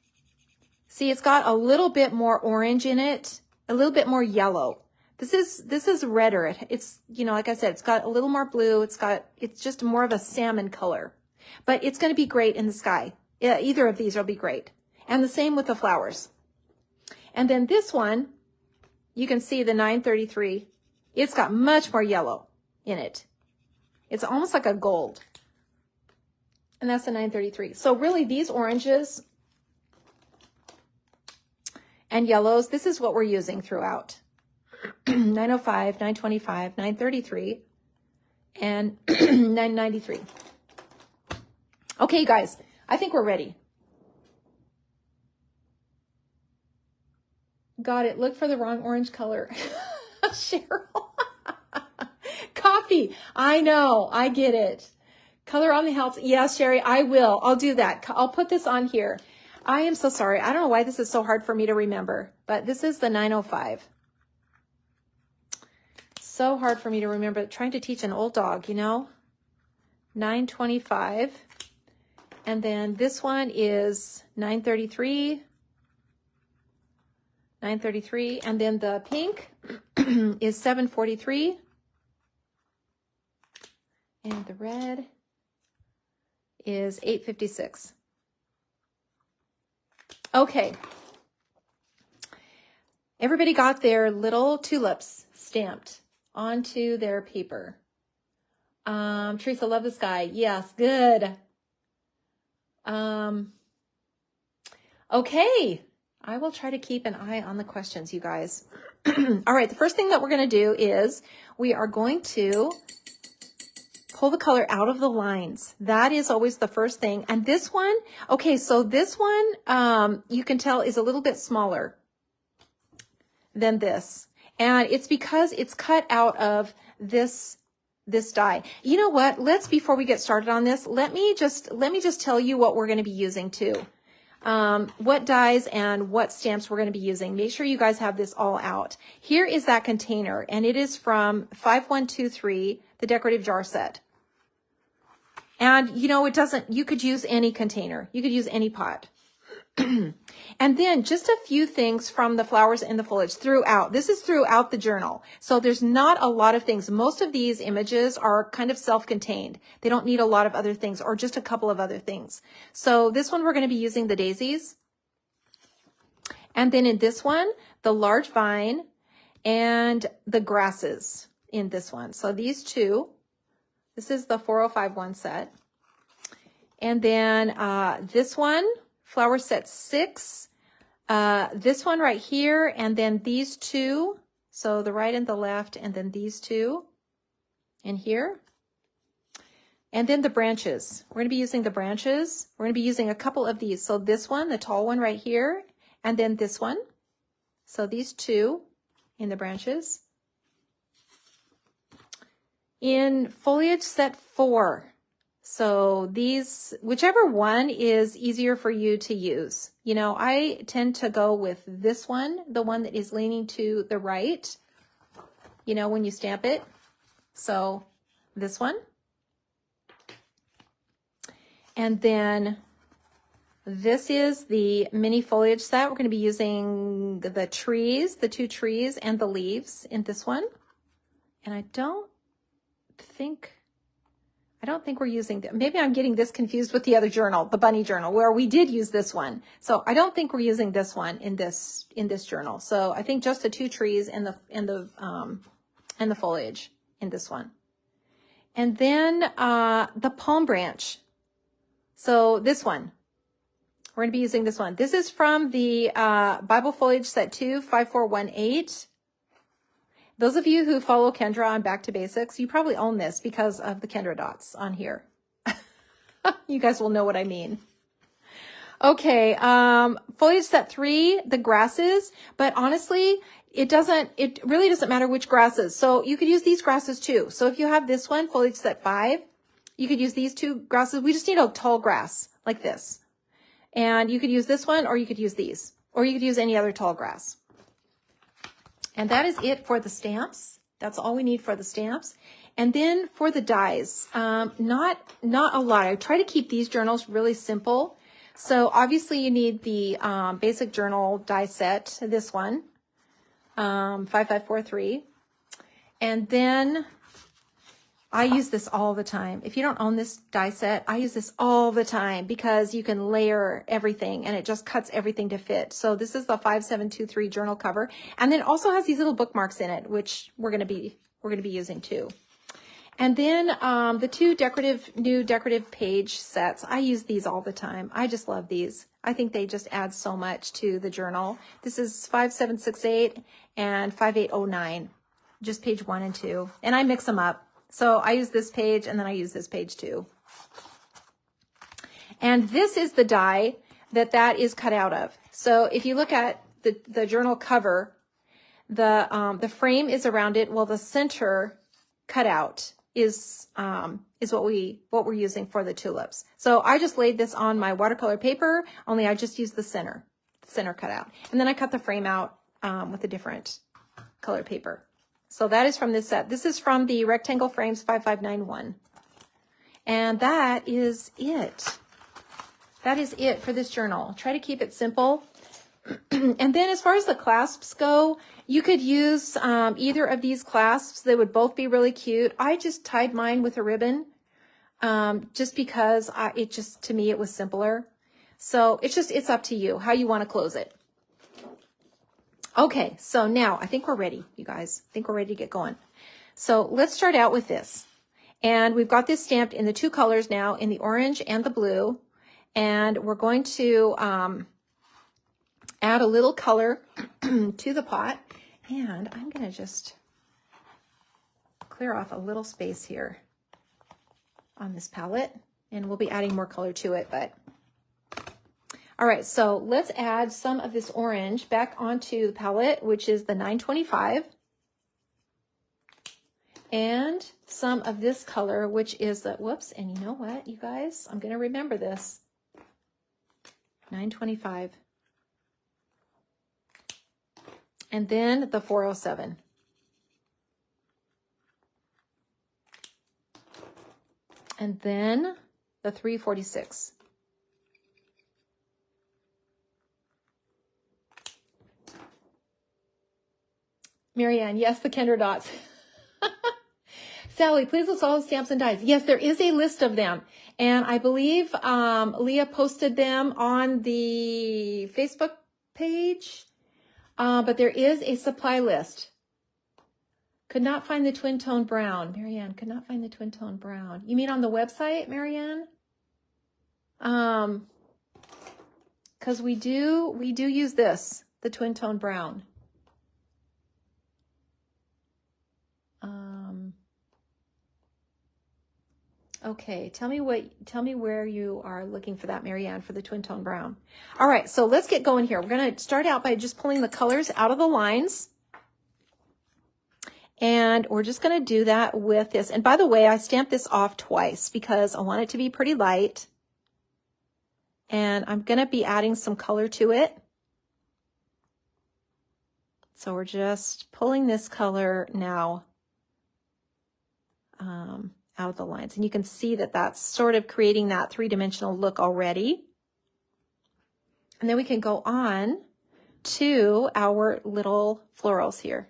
See, it's got a little bit more orange in it, a little bit more yellow. This is redder. It's, you know, like I said, it's got a little more blue. It's just more of a salmon color, but it's going to be great in the sky. Yeah, either of these will be great. And the same with the flowers. And then this one, you can see the 933. It's got much more yellow in it. It's almost like a gold. And that's the 933. So really these oranges and yellows, this is what we're using throughout. 905, 925, 933, and 993. Okay, you guys, I think we're ready. Got it. Look for the wrong orange color. Cheryl. Coffee. I know. I get it. Color on the helps. Yes, Sherry, I will. I'll do that. I'll put this on here. I am so sorry. I don't know why this is so hard for me to remember, but this is the 905. So hard for me to remember. Trying to teach an old dog, you know. 925. And then this one is 933. 933. And then the pink is 743. And the red is 856. Okay. Everybody got their little tulips stamped onto their paper. Teresa, love the sky. Yes, good. Okay. I will try to keep an eye on the questions, you guys. All right. The first thing that we're going to do is we are going to pull the color out of the lines. That is always the first thing. And this one, okay, so this one, you can tell is a little bit smaller than this. And it's because it's cut out of this die. You know what? Before we get started on this, let me just tell you what we're going to be using too. What dies and what stamps we're going to be using. Make sure you guys have this all out. Here is that container, and it is from 5123, the decorative jar set. And you know, you could use any container. You could use any pot. And then just a few things from the flowers and the foliage throughout. This is throughout the journal. So there's not a lot of things. Most of these images are kind of self-contained. They don't need a lot of other things or just a couple of other things. So this one, we're going to be using the daisies. And then in this one, the large vine and the grasses in this one. So these two, this is the 4051 set. And then this one, flower set 6, this one right here, and then these two, so the right and the left, and then these two in here. And then the branches. We're going to be using the branches. We're going to be using a couple of these. So this one, the tall one right here, and then this one. So these two in the branches. In foliage set 4. So these, whichever one is easier for you to use. You know, I tend to go with this one, the one that is leaning to the right, you know, when you stamp it. So this one. And then This is the mini foliage set. We're going to be using the trees, the 2 trees and the leaves in this one. And I don't think we're using that. Maybe I'm getting this confused with the other journal, the bunny journal, where we did use this one. So I don't think we're using this one in this journal. So I think just the 2 trees and the foliage in this one. And then the palm branch. So this one, we're going to be using this one. This is from the Bible Foliage Set 2, 5418. Those of you who follow Kendra on Back to Basics, you probably own this because of the Kendra dots on here. You guys will know what I mean. Okay, Foliage Set 3, the grasses, but honestly, it really doesn't matter which grasses. So you could use these grasses too. So if you have this one, Foliage Set 5, you could use these 2 grasses. We just need a tall grass like this. And you could use this one, or you could use these, or you could use any other tall grass. And that is it for the stamps. That's all we need for the stamps. And then for the dies, not a lot. I try to keep these journals really simple. So obviously you need the basic journal die set, this one, 5543. And then I use this all the time. If you don't own this die set, I use this all the time because you can layer everything and it just cuts everything to fit. So this is the 5723 journal cover. And then it also has these little bookmarks in it, which we're going to be using too. And then the 2 new decorative page sets. I use these all the time. I just love these. I think they just add so much to the journal. This is 5768 and 5809, just page 1 and 2. And I mix them up. So I use this page and then I use this page too. And this is the die that is cut out of. So if you look at the journal cover, the frame is around it. Well, the center cutout is what we're using for the tulips. So I just laid this on my watercolor paper, only I just used the center cutout. And then I cut the frame out with a different color paper. So that is from this set. This is from the Rectangle Frames 5591. And that is it. That is it for this journal. Try to keep it simple. And then as far as the clasps go, you could use either of these clasps. They would both be really cute. I just tied mine with a ribbon just because to me, it was simpler. So it's up to you how you want to close it. Okay, so now I think we're ready, you guys. I think we're ready to get going. So let's start out with this. And we've got this stamped in the 2 colors now, in the orange and the blue. And we're going to add a little color to the pot. And I'm going to just clear off a little space here on this palette. And we'll be adding more color to it, but... All right, so let's add some of this orange back onto the palette, which is the 925. And some of this color, which is the, whoops, and you know what, you guys? I'm going to remember this. 925. And then the 407. And then the 346. Marianne, yes, the Kendra dots. Sally, please list all the stamps and dies. Yes, there is a list of them. And I believe Leah posted them on the Facebook page. But there is a supply list. Could not find the twin tone brown. Marianne, could not find the twin tone brown. You mean on the website, Marianne? Because we do use this, the twin tone brown. Okay, tell me where you are looking for that, Marianne, for the twin tone brown. All right, so let's get going here. We're going to start out by just pulling the colors out of the lines. And we're just going to do that with this. And by the way, I stamped this off twice because I want it to be pretty light. And I'm going to be adding some color to it. So we're just pulling this color now out of the lines. And you can see that that's sort of creating that 3-dimensional look already. And then we can go on to our little florals here.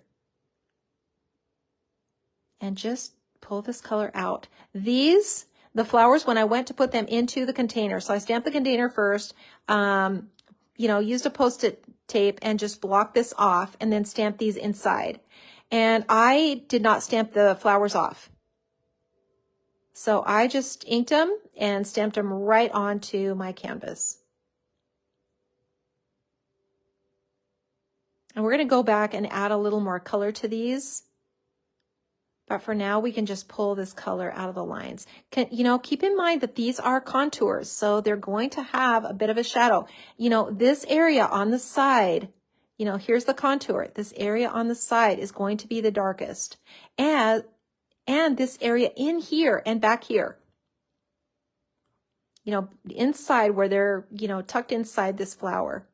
And just pull this color out. These, the flowers, when I went to put them into the container, so I stamped the container first, you know, used a Post-it tape and just blocked this off and then stamped these inside. And I did not stamp the flowers off. So I just inked them and stamped them right onto my canvas. And we're going to go back and add a little more color to these. But for now, we can just pull this color out of the lines. You know, keep in mind that these are contours, so they're going to have a bit of a shadow. You know, this area on the side, you know, here's the contour. This area on the side is going to be the darkest. And this area in here and back here, you know, inside where they're, you know, tucked inside this flower.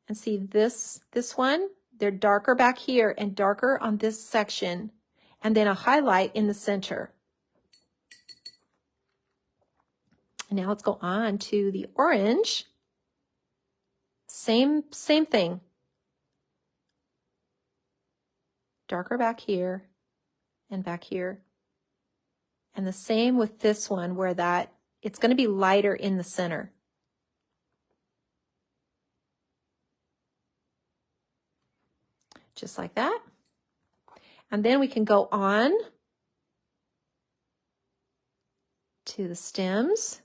And see this one? They're darker back here and darker on this section, and then a highlight in the center. And now let's go on to the orange. Same thing. Darker back here and back here. And the same with this one where that, it's going to be lighter in the center. Just like that. And then we can go on to the stems.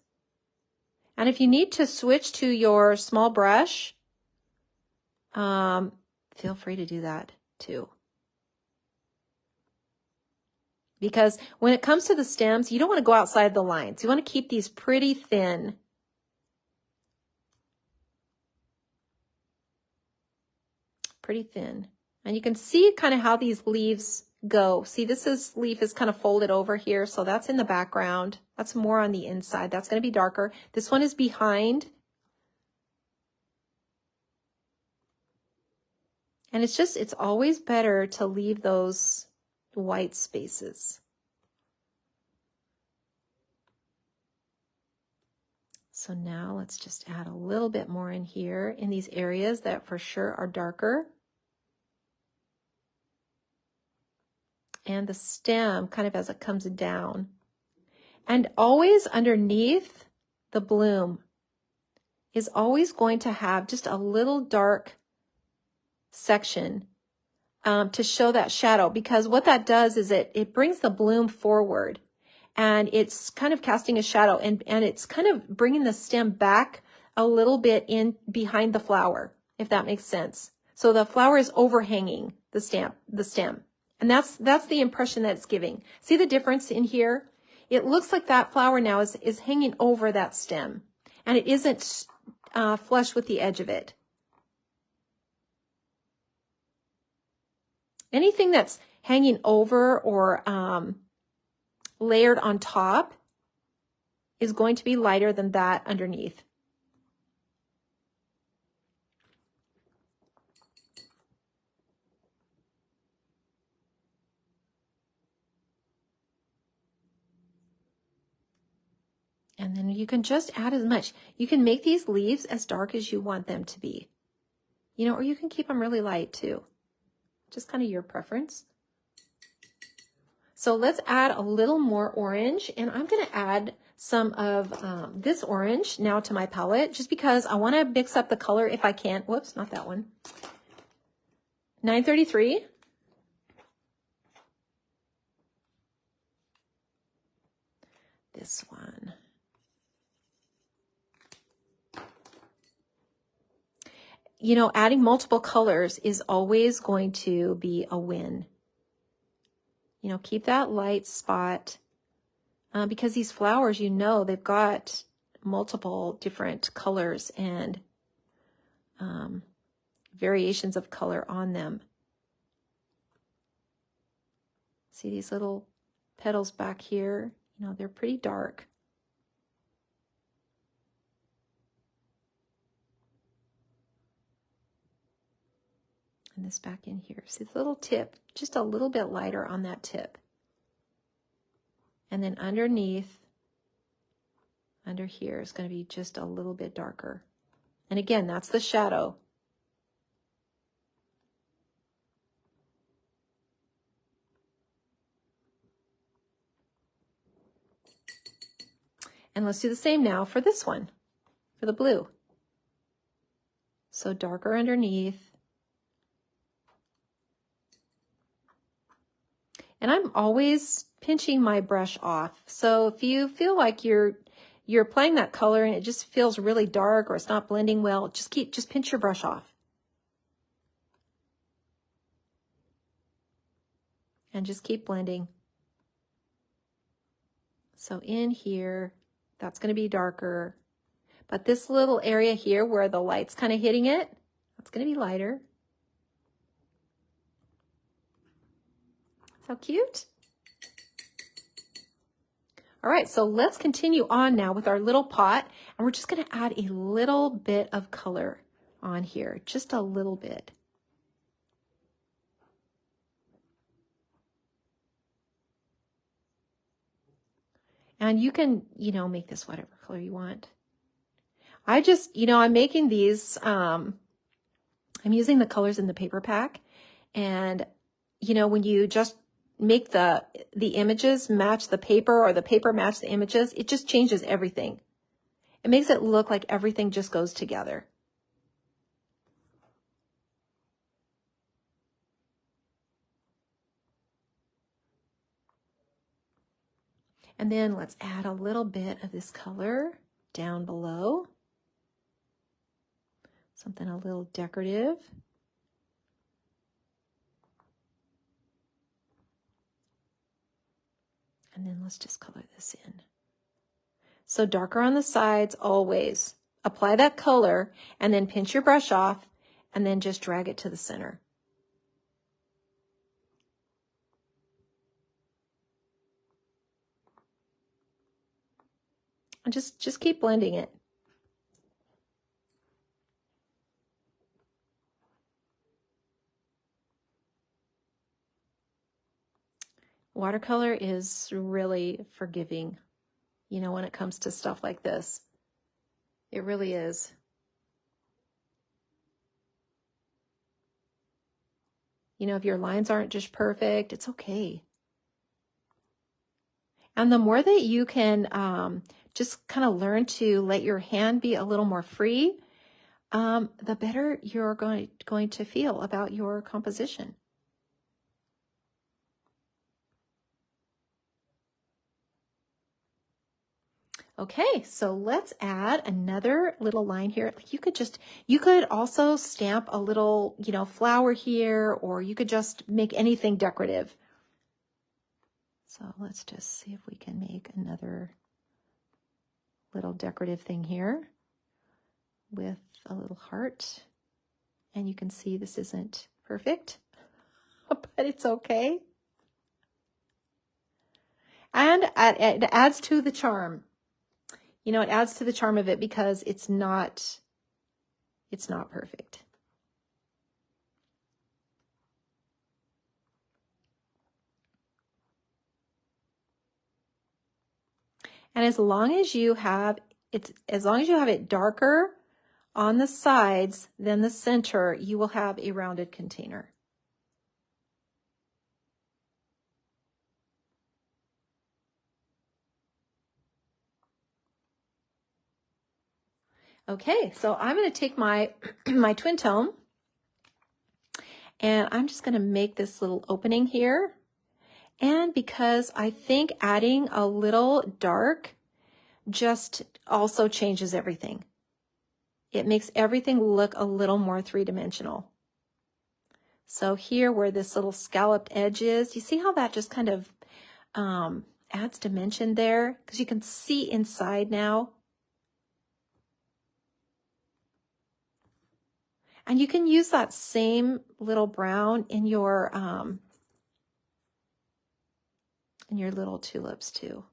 And if you need to switch to your small brush, feel free to do that too. Because when it comes to the stems, you don't want to go outside the lines. You want to keep these pretty thin. Pretty thin. And you can see kind of how these leaves go. See, leaf is kind of folded over here, so that's in the background. That's more on the inside. That's going to be darker. This one is behind. And it's always better to leave those white spaces. So now let's just add a little bit more in here in these areas that for sure are darker. And the stem kind of as it comes down. And always underneath the bloom is always going to have just a little dark section to show that shadow, because what that does is it brings the bloom forward, and it's kind of casting a shadow, and it's kind of bringing the stem back a little bit in behind the flower, if that makes sense. So the flower is overhanging the stem. And that's the impression that it's giving. See the difference in here? It looks like that flower now is hanging over that stem, and it isn't flush with the edge of it. Anything that's hanging over or layered on top is going to be lighter than that underneath. And then you can just add as much. You can make these leaves as dark as you want them to be. You know, or you can keep them really light too. Just kind of your preference. So let's add a little more orange, and I'm going to add some of this orange now to my palette, just because I want to mix up the color if I can. Whoops, not that one. 933. This one. You know, adding multiple colors is always going to be a win. You know, keep that light spot because these flowers, you know, they've got multiple different colors and variations of color on them. See these little petals back here? You know, they're pretty dark. And this back in here. See the little tip, just a little bit lighter on that tip. And then underneath, under here is going to be just a little bit darker. And again, that's the shadow. And let's do the same now for this one, for the blue. So darker underneath. And I'm always pinching my brush off. So if you feel like you're applying that color and it just feels really dark or it's not blending well, just pinch your brush off. And just keep blending. So in here, that's going to be darker. But this little area here where the light's kind of hitting it, that's going to be lighter. How cute. All right, so let's continue on now with our little pot, and we're just going to add a little bit of color on here, just a little bit. And you can, make this whatever color you want. I just, I'm making these, I'm using the colors in the paper pack, and, when you just make the images match the paper or the paper match the images, it just changes everything. It makes it look like everything just goes together. And then let's add a little bit of this color down below. Something a little decorative. And then let's just color this in. So darker on the sides always. Apply that color and then pinch your brush off and then just drag it to the center. And just keep blending it. Watercolor is really forgiving, when it comes to stuff like this. It really is. If your lines aren't just perfect, it's okay. And the more that you can just kind of learn to let your hand be a little more free, the better you're going to feel about your composition. Okay, so let's add another little line here. You could also stamp a little, flower here, or you could just make anything decorative. So let's just see if we can make another little decorative thing here with a little heart. And you can see this isn't perfect, but it's okay. And it adds to the charm. It adds to the charm of it because it's not perfect. And as long as you have it darker on the sides than the center, you will have a rounded container. Okay, so I'm going to take my my twin tone, and I'm just going to make this little opening here. And because I think adding a little dark just also changes everything. It makes everything look a little more three-dimensional. So here where this little scalloped edge is, you see how that just kind of adds dimension there? Because you can see inside now. And you can use that same little brown in your little tulips too.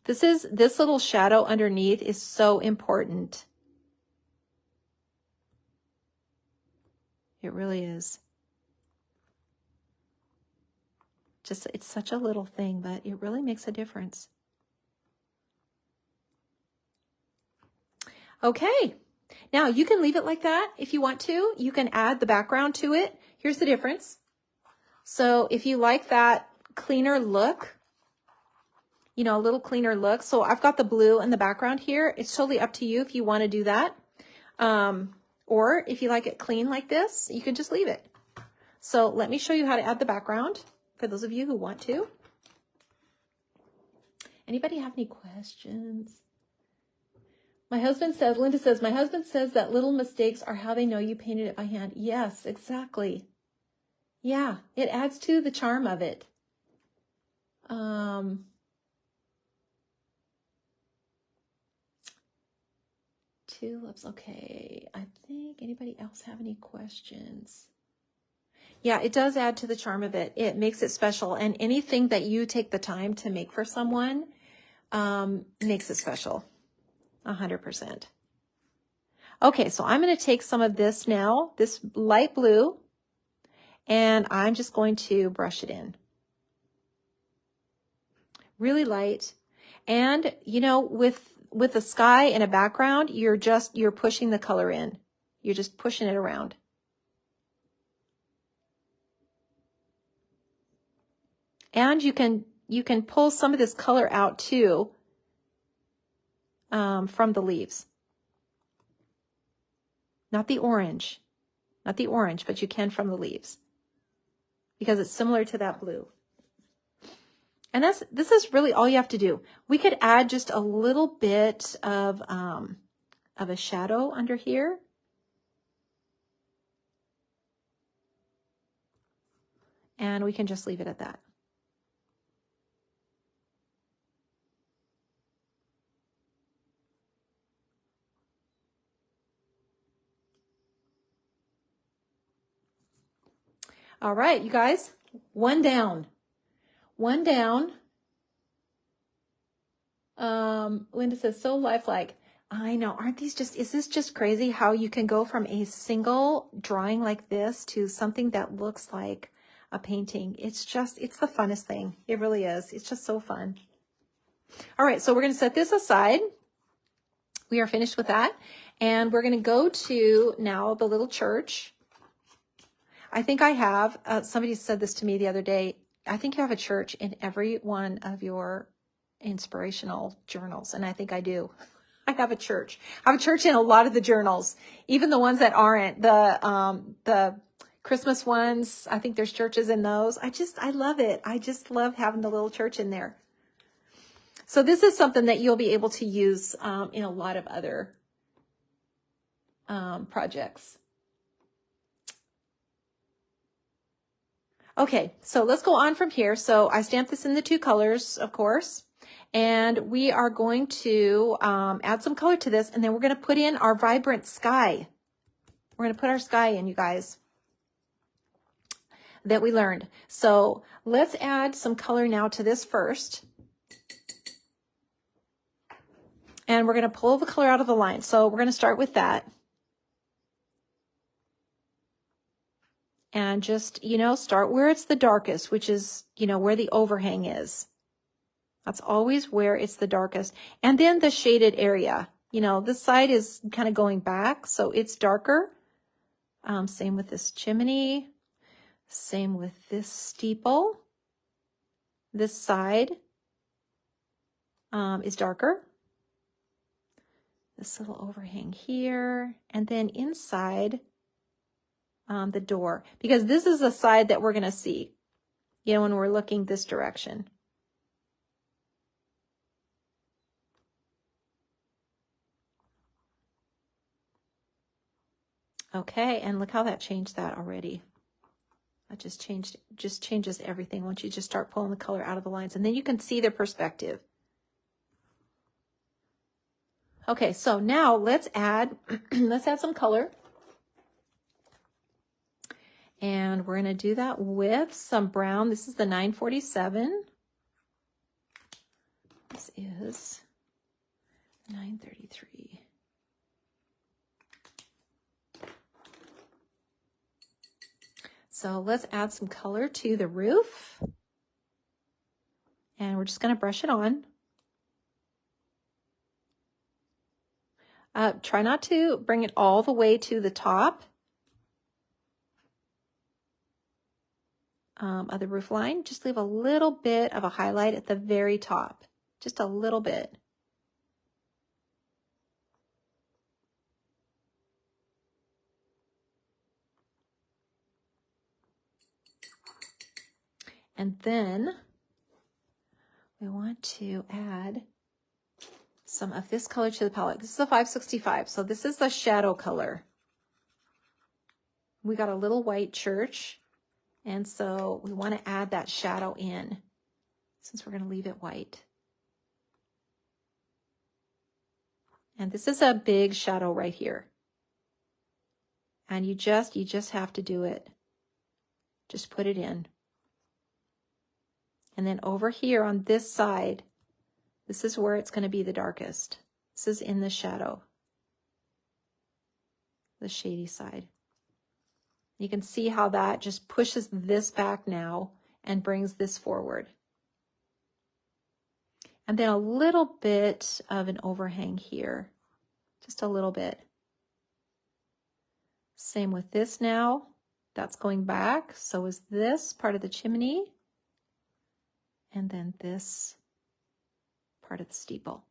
This little shadow underneath is so important. It really is. just, it's such a little thing, but it really makes a difference. Okay. Now you can leave it like that if you want to. You can add the background to it. Here's the difference. So if you like that cleaner look, you know, a little cleaner look. So I've got the blue in the background here. It's totally up to you if you want to do that. Or if you like it clean like this, you can just leave it. So let me show you how to add the background for those of you who want to. Anybody have any questions? My husband says, Linda says, my husband says that little mistakes are how they know you painted it by hand. Yes, exactly. Yeah, it adds to the charm of it. Tulips, okay. I think, anybody else have any questions? Yeah, it does add to the charm of it. It makes it special. And anything that you take the time to make for someone makes it special. 100%. Okay, so I'm going to take some of this now, this light blue, and I'm just going to brush it in. Really light. And, you know, with the sky in a background, you're pushing the color in. You're just pushing it around. And you can pull some of this color out too from the leaves. Not the orange, but you can from the leaves because it's similar to that blue. And this is really all you have to do. We could add just a little bit of a shadow under here. And we can just leave it at that. All right, you guys, one down. One down. Linda says, so lifelike. I know, aren't these just, is this just crazy how you can go from a single drawing like this to something that looks like a painting? It's the funnest thing. It really is. It's just so fun. All right, so we're going to set this aside. We are finished with that. And we're going to go to now the little church. I think I have, somebody said this to me the other day. I think you have a church in every one of your inspirational journals. And I think I do. I have a church. I have a church in a lot of the journals, even the ones that aren't. The Christmas ones, I think there's churches in those. I love it. I just love having the little church in there. So this is something that you'll be able to use in a lot of other projects. Okay, so let's go on from here. So I stamped this in the two colors, of course, and we are going to add some color to this, and then we're going to put in our vibrant sky. We're going to put our sky in, you guys, that we learned. So let's add some color now to this first. And we're going to pull the color out of the line. So we're going to start with that. And just, you know, start where it's the darkest, which is, you know, where the overhang is. That's always where it's the darkest. And then the shaded area, you know, this side is kind of going back, so it's darker. Same with this chimney. Same with this steeple. This side is darker. This little overhang here. And then inside the door, because this is the side that we're going to see, you know, when we're looking this direction. Okay, and look how that changed that already. That just changes everything once you just start pulling the color out of the lines, and then you can see the perspective. Okay, so now let's add some color. And we're going to do that with some brown. This is the 947. This is 933. So let's add some color to the roof. And we're just going to brush it on. Try not to bring it all the way to the top of the roof line. Just leave a little bit of a highlight at the very top, just a little bit. And then we want to add some of this color to the palette. This is a 565, so this is the shadow color. We got a little white church, and so we want to add that shadow in since we're going to leave it white. And this is a big shadow right here. And you just have to do it. Just put it in. And then over here on this side, this is where it's going to be the darkest. This is in the shadow, the shady side. You can see how that just pushes this back now and brings this forward. And then a little bit of an overhang here, just a little bit. Same with this now. That's going back. So is this part of the chimney. And then this part of the steeple.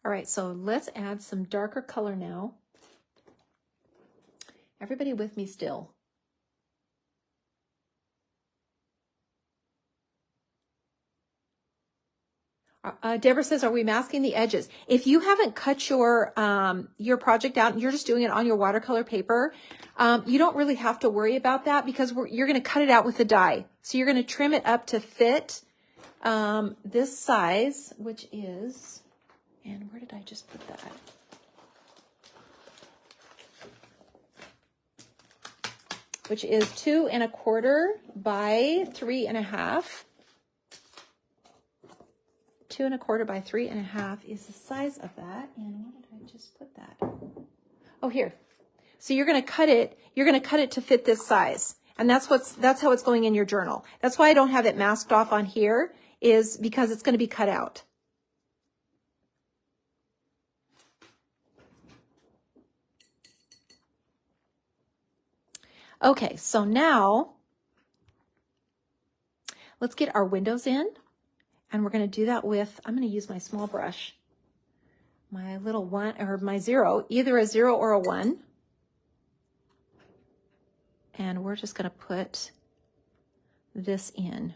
All right, so let's add some darker color now. Everybody with me still? Deborah says, are we masking the edges? If you haven't cut your project out and you're just doing it on your watercolor paper, you don't really have to worry about that because you're going to cut it out with the die. So you're going to trim it up to fit this size, which is, and where did I just put that? Which is 2 1/4 by 3 1/2. 2 1/4 by 3 1/2 is the size of that. And where did I just put that? Oh, here. So you're going to cut it. You're going to cut it to fit this size. And that's how it's going in your journal. That's why I don't have it masked off on here, is because it's going to be cut out. Okay, so now let's get our windows in. And we're going to do that with, I'm going to use my small brush, my little 1 or my 0, either a 0 or a 1. And we're just going to put this in.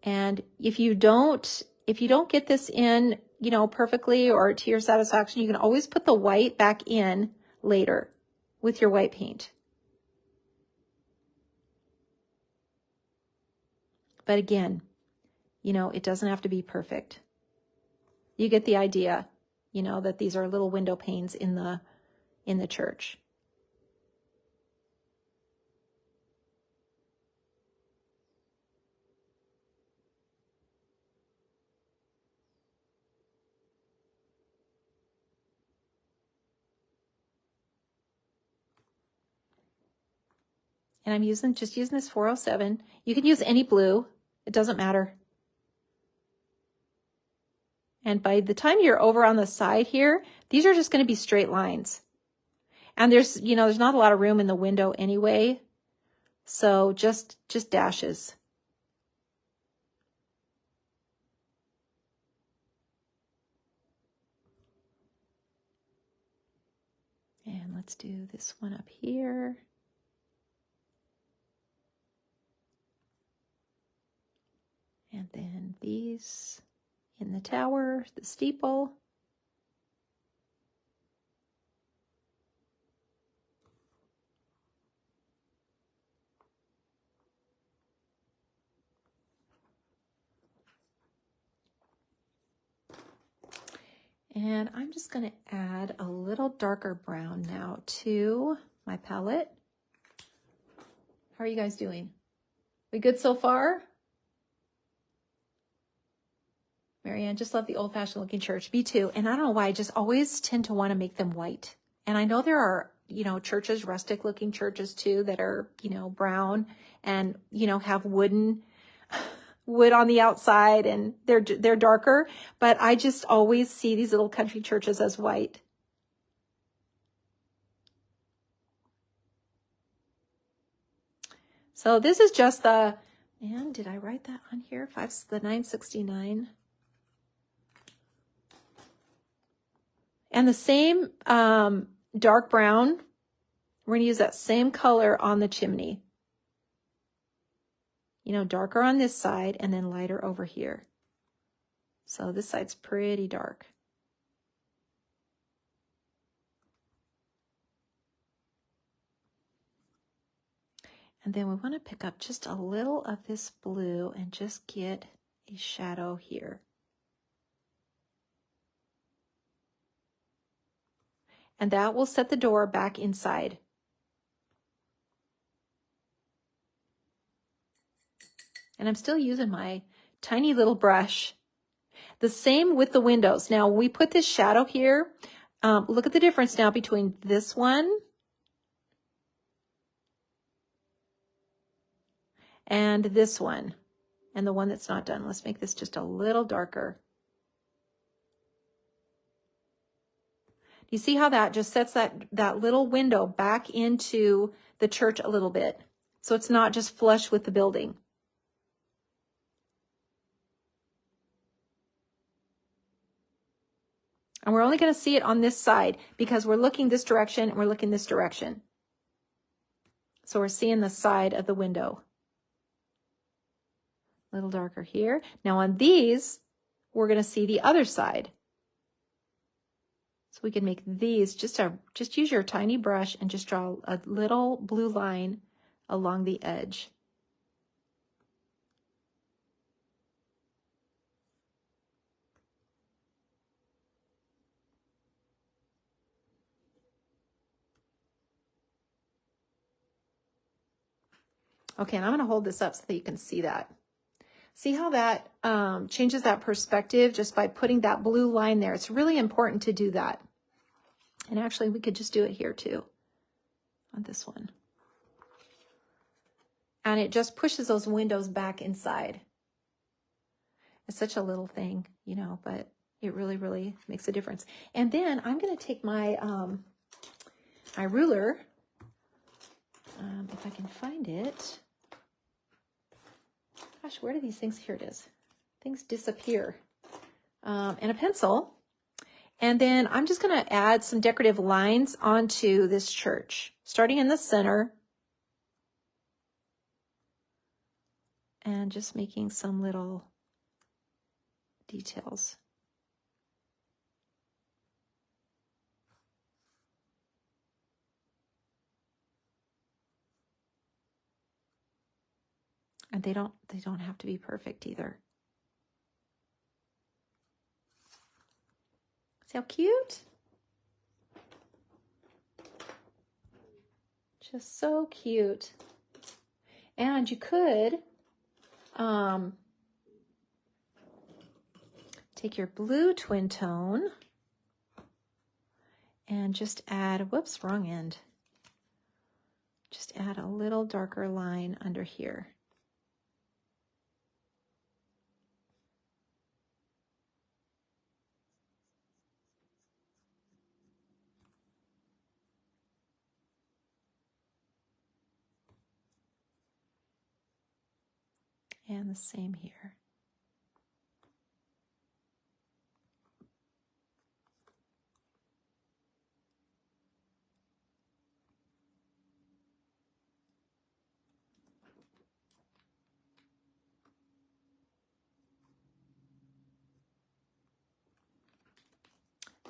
And if you don't get this in, you know, perfectly or to your satisfaction, you can always put the white back in later with your white paint. But again, you know, it doesn't have to be perfect. You get the idea, you know, that these are little window panes in the church. And I'm just using this 407. You can use any blue. It doesn't matter. And by the time you're over on the side here, these are just going to be straight lines. And there's not a lot of room in the window anyway. So just dashes. And let's do this one up here. And then these in the tower, the steeple. And I'm just going to add a little darker brown now to my palette. How are you guys doing? We good so far? Marianne, just love the old-fashioned looking church. Me too. And I don't know why, I just always tend to want to make them white. And I know there are you know, churches, rustic looking churches too, that are, you know, brown and, you know, have wood on the outside, and they're darker, but I just always see these little country churches as white. So this is just the, and did I write that on here? The 969. And the same dark brown, we're going to use that same color on the chimney. You know, darker on this side and then lighter over here. So this side's pretty dark. And then we want to pick up just a little of this blue and just get a shadow here. And that will set the door back inside. And I'm still using my tiny little brush. The same with the windows. Now, when we put this shadow here, look at the difference now between this one and this one, and the one that's not done. Let's make this just a little darker. You see how that just sets that little window back into the church a little bit, so it's not just flush with the building. And we're only going to see it on this side because we're looking this direction and we're looking this direction. So we're seeing the side of the window. A little darker here. Now on these, we're going to see the other side. So we can make these, just use your tiny brush and just draw a little blue line along the edge. Okay, and I'm going to hold this up so that you can see that. See how that changes that perspective just by putting that blue line there. It's really important to do that. And actually, we could just do it here too, on this one. And it just pushes those windows back inside. It's such a little thing, you know, but it really, really makes a difference. And then I'm going to take my, my ruler, if I can find it. Gosh, where do these things, here it is. Things disappear. And a pencil. And then I'm just going to add some decorative lines onto this church, starting in the center. And just making some little details. And they don't have to be perfect either. See how cute? Just so cute. And you could take your blue twin tone and just add, whoops, wrong end. Just add a little darker line under here. And the same here.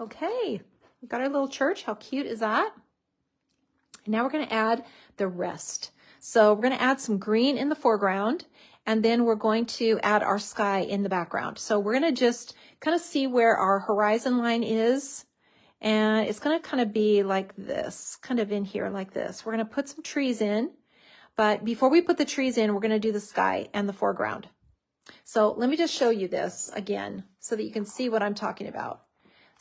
Okay, we've got our little church. How cute is that? And now we're going to add the rest. So we're going to add some green in the foreground, and then we're going to add our sky in the background. So we're going to just kind of see where our horizon line is, and it's going to kind of be like this, kind of in here like this. We're going to put some trees in, but before we put the trees in, we're going to do the sky and the foreground. So let me just show you this again so that you can see what I'm talking about.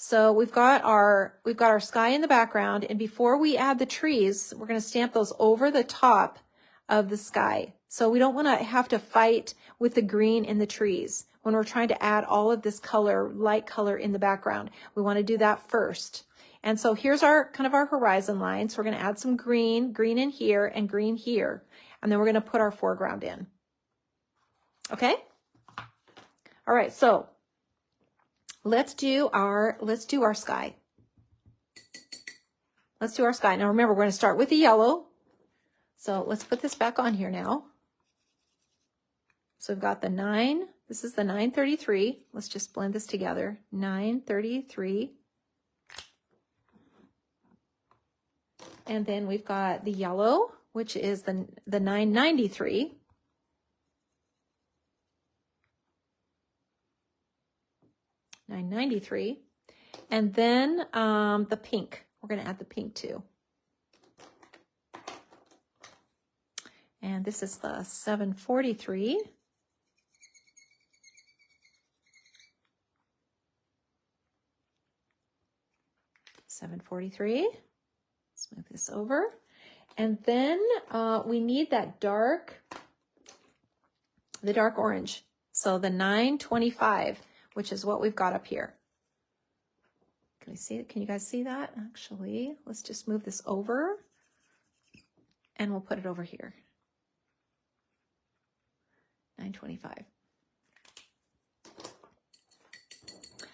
So we've got our sky in the background, and before we add the trees, we're going to stamp those over the top of the sky. So we don't want to have to fight with the green in the trees when we're trying to add all of this color, light color in the background. We want to do that first. And so here's our kind of our horizon line. So we're going to add some green in here and green here. And then we're going to put our foreground in. Okay? All right, so let's do our sky. Let's do our sky. Now remember, we're going to start with the yellow. So let's put this back on here now. So we've got the 9. This is the 933. Let's just blend this together. 933. And then we've got the yellow, which is the 993. And then the pink. We're going to add the pink too. And this is the 743. Let's move this over. And then we need that the dark orange. So the 925, which is what we've got up here. Can we see it? Can you guys see that? Actually, let's just move this over and we'll put it over here. 925.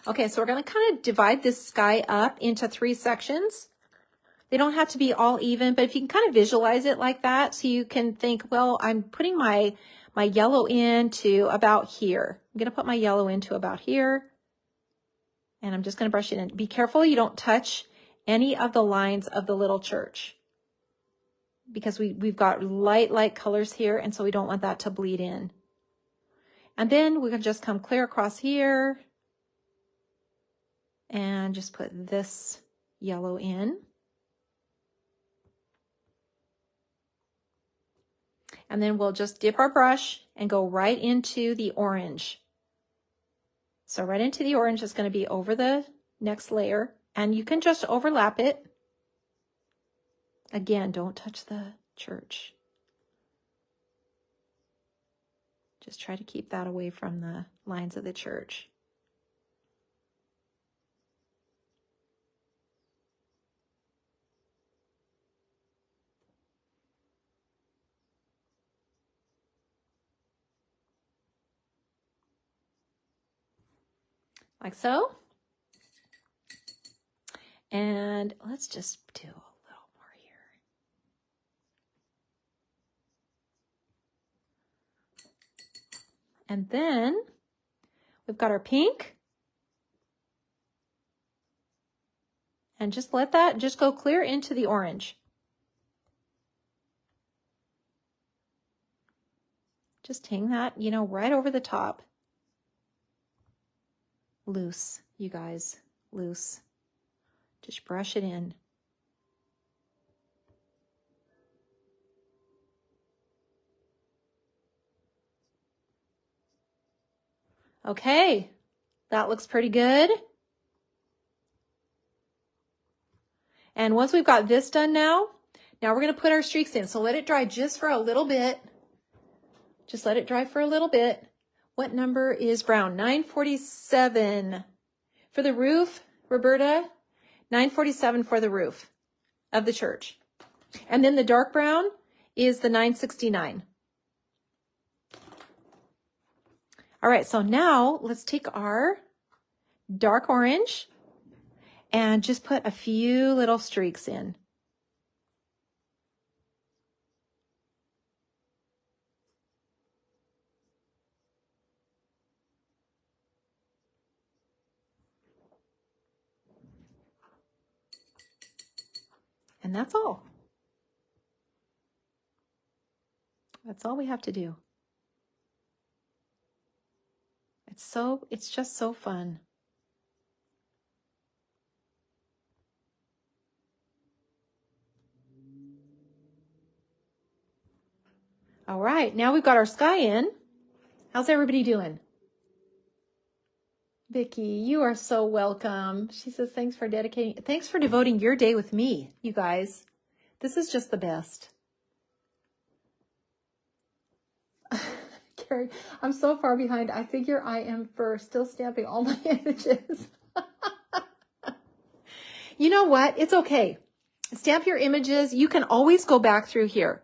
Okay, so we're going to kind of divide this sky up into 3 sections. They don't have to be all even, but if you can kind of visualize it like that, so you can think, well, I'm putting my yellow into about here. I'm going to put my yellow into about here, and I'm just going to brush it in. Be careful you don't touch any of the lines of the little church, because we've got light colors here, and so we don't want that to bleed in. And then we can just come clear across here and just put this yellow in. And then we'll just dip our brush and go right into the orange. So right into the orange is going to be over the next layer, and you can just overlap it. Again, don't touch the church. Just try to keep that away from the lines of the church. Like so. And let's just do a little more here. And then we've got our pink. And just let that just go clear into the orange. Just hang that, right over the top. Loose, you guys, loose. Just brush it in. Okay, that looks pretty good. And once we've got this done now we're going to put our streaks in. So let it dry just for a little bit. Just let it dry for a little bit. What number is brown? 947 for the roof, Roberta. 947 for the roof of the church. And then the dark brown is the 969. All right, so now let's take our dark orange and just put a few little streaks in. And that's all. That's all we have to do. It's just so fun. All right, now we've got our sky in. How's everybody doing? Vicky, you are so welcome. She says, thanks for devoting your day with me, you guys. This is just the best. Carrie, I'm so far behind. I figure I am first, still stamping all my images. You know what? It's okay. Stamp your images. You can always go back through here.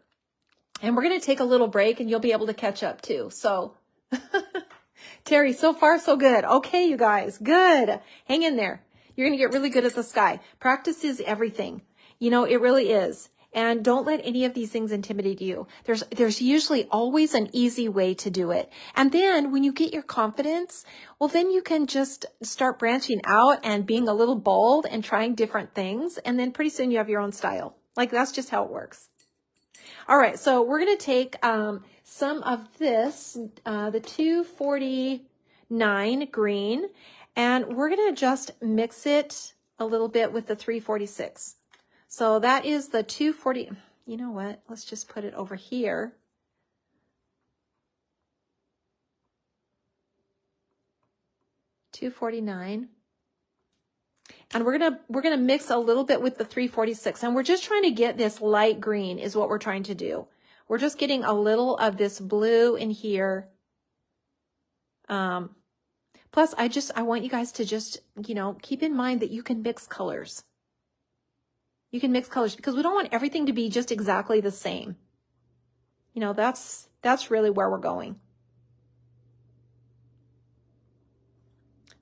And we're going to take a little break and you'll be able to catch up too. So, Terry, so far so good. Okay, you guys, good. Hang in there. You're going to get really good at the sky. Practice is everything. You know, it really is. And don't let any of these things intimidate you. There's usually always an easy way to do it. And then when you get your confidence, well, then you can just start branching out and being a little bold and trying different things. And then pretty soon you have your own style. Like that's just how it works. All right. So we're going to take some of this, the 249 green, and we're going to just mix it a little bit with the 346. So that is the 240. You know what? Let's just put it over here. $249. And we're gonna mix a little bit with the 346. And we're just trying to get this light green is what we're trying to do. We're just getting a little of this blue in here. Plus, I want you guys to just, you know, keep in mind that you can mix colors. You can mix colors because we don't want everything to be just exactly the same. You know, that's really where we're going.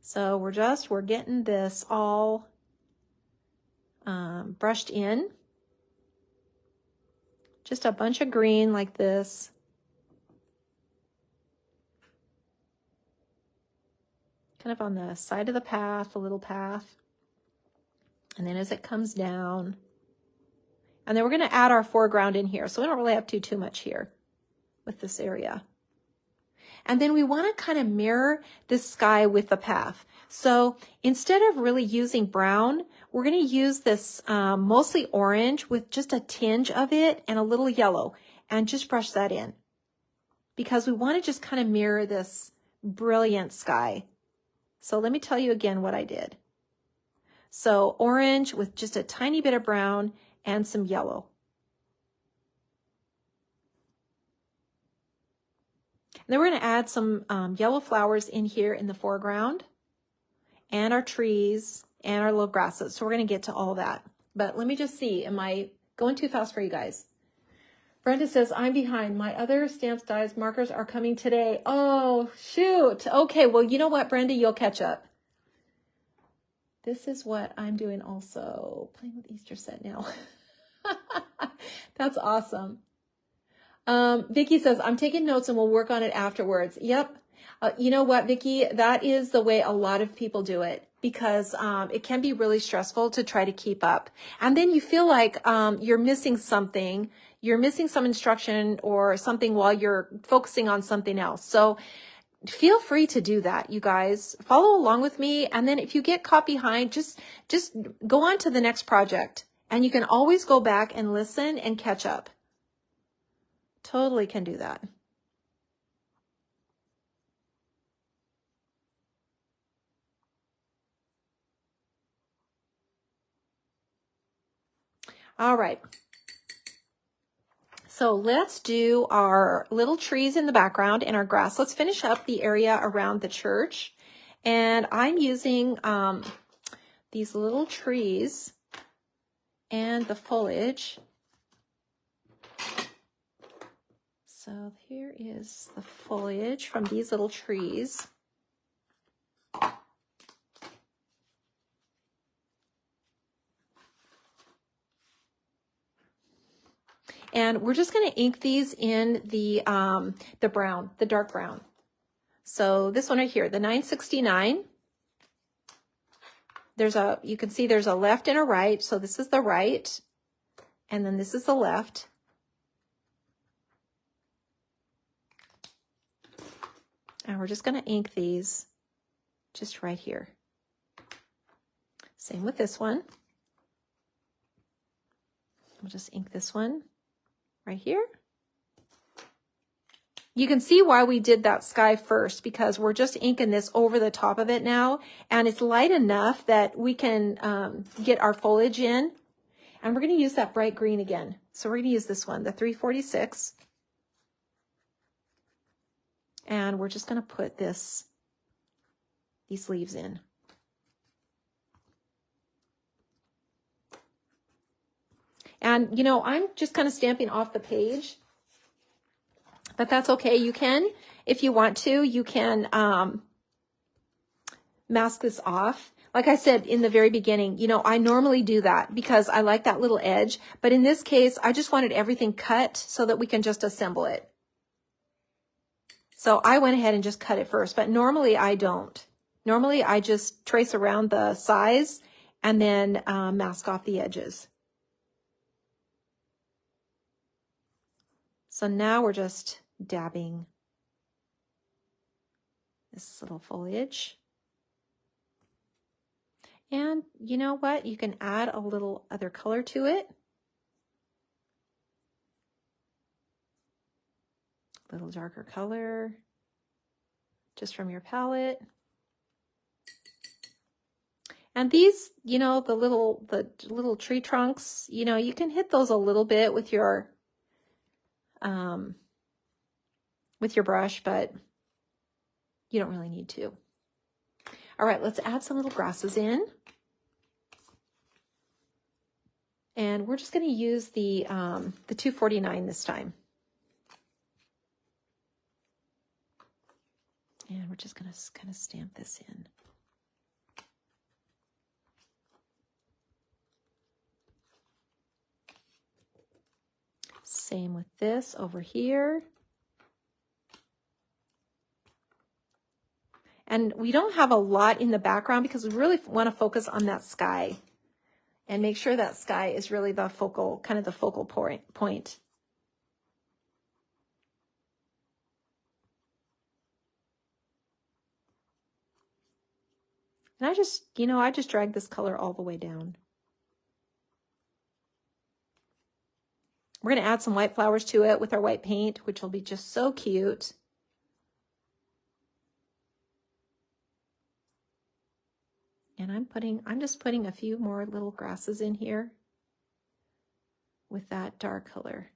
So we're getting this all brushed in. Just a bunch of green like this. Kind of on the side of the path, a little path. And then as it comes down, and then we're going to add our foreground in here. So we don't really have to do too much here with this area. And then we want to kind of mirror this sky with the path. So instead of really using brown, we're going to use this mostly orange with just a tinge of it and a little yellow, and just brush that in because we want to just kind of mirror this brilliant sky. So let me tell you again what I did. So orange with just a tiny bit of brown and some yellow. And then we're going to add some yellow flowers in here in the foreground and our trees and our little grasses. So we're going to get to all that. But let me just see, am I going too fast for you guys? Brenda says, I'm behind. My other stamps, dies, markers are coming today. Oh, shoot. Okay, well, you know what, Brenda? You'll catch up. This is what I'm doing also. Playing with Easter set now. That's awesome. Vicki says, I'm taking notes and we'll work on it afterwards. Yep. You know what, Vicki? That is the way a lot of people do it because it can be really stressful to try to keep up. And then you feel like you're missing something. You're missing some instruction or something while you're focusing on something else. So feel free to do that, you guys. Follow along with me. And then if you get caught behind, just go on to the next project. And you can always go back and listen and catch up. Totally can do that. All right. So let's do our little trees in the background and our grass. Let's finish up the area around the church. And I'm using these little trees and the foliage. So here is the foliage from these little trees. And we're just going to ink these in the brown, the dark brown. So this one right here, the 969. You can see there's a left and a right. So this is the right, and then this is the left. And we're just going to ink these just right here. Same with this one. We'll just ink this one right here. You can see why we did that sky first, because we're just inking this over the top of it now, and it's light enough that we can get our foliage in. And we're going to use that bright green again. So we're going to use this one, the 346. And we're just going to put these leaves in. And, you know, I'm just kind of stamping off the page, but that's okay. You can, if you want to, you can mask this off. Like I said in the very beginning, you know, I normally do that because I like that little edge. But in this case, I just wanted everything cut so that we can just assemble it. So I went ahead and just cut it first, but normally I don't. Normally I just trace around the size and then mask off the edges. So now we're just dabbing this little foliage. And you know what? You can add a little other color to it. A little darker color, just from your palette. And these, you know, the little tree trunks, you know, you can hit those a little bit with your brush, but you don't really need to. All right, let's add some little grasses in. And we're just going to use the 249 this time. And we're just going to kind of stamp this in. Same with this over here. And we don't have a lot in the background because we really want to focus on that sky and make sure that sky is really the focal, kind of the focal point. And I just, you know, I just drag this color all the way down. We're going to add some white flowers to it with our white paint, which will be just so cute. And I'm just putting a few more little grasses in here with that dark color.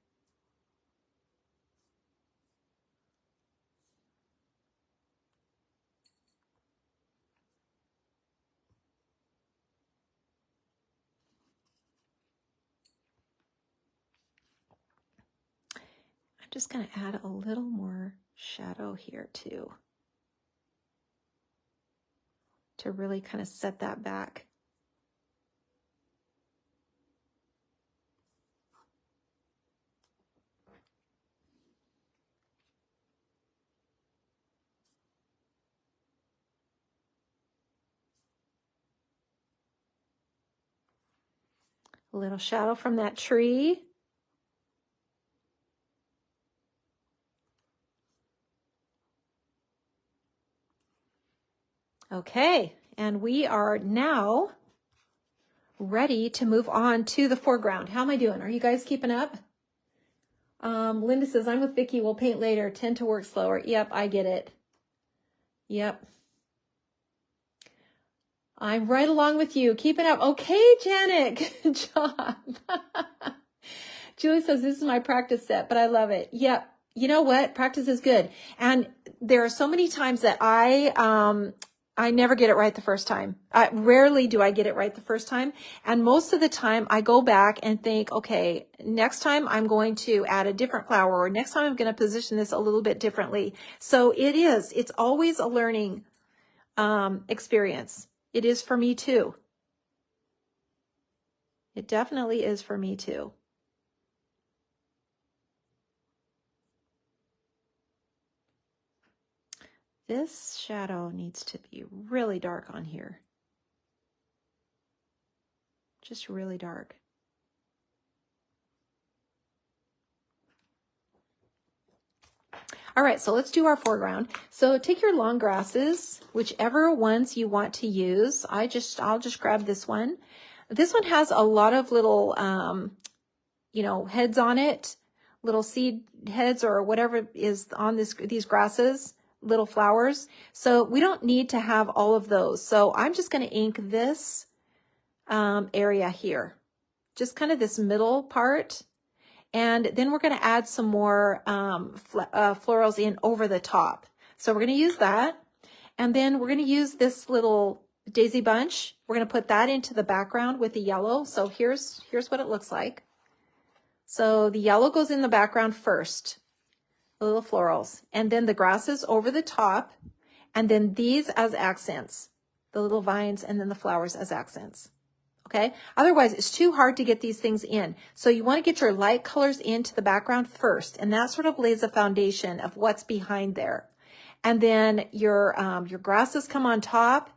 I'm just going to add a little more shadow here too, to really kind of set that back. A little shadow from that tree. Okay, and we are now ready to move on to the foreground. How am I doing? Are you guys keeping up? Linda says, I'm with Vicki. We'll paint later. Tend to work slower. Yep, I get it. Yep. I'm right along with you. Keeping up. Okay, Janet. Good job. Julie says, this is my practice set, but I love it. Yep. You know what? Practice is good. And there are so many times that I never get it right the first time. Rarely do I get it right the first time. And most of the time I go back and think, okay, next time I'm going to add a different flower, or next time I'm going to position this a little bit differently. So it's always a learning experience. It is for me too. It definitely is for me too. This shadow needs to be really dark on here. Just really dark. All right, so let's do our foreground. So take your long grasses, whichever ones you want to use. I'll just grab this one. This one has a lot of little, heads on it, little seed heads or whatever is on these grasses, little flowers. So we don't need to have all of those. So I'm just going to ink this area here, just kind of this middle part. And then we're going to add some more florals in over the top. So we're going to use that. And then we're going to use this little daisy bunch. We're going to put that into the background with the yellow. So here's what it looks like. So the yellow goes in the background first, the little florals, and then the grasses over the top, and then these as accents, the little vines, and then the flowers as accents. Okay. Otherwise, it's too hard to get these things in. So you want to get your light colors into the background first, and that sort of lays a foundation of what's behind there. And then your grasses come on top,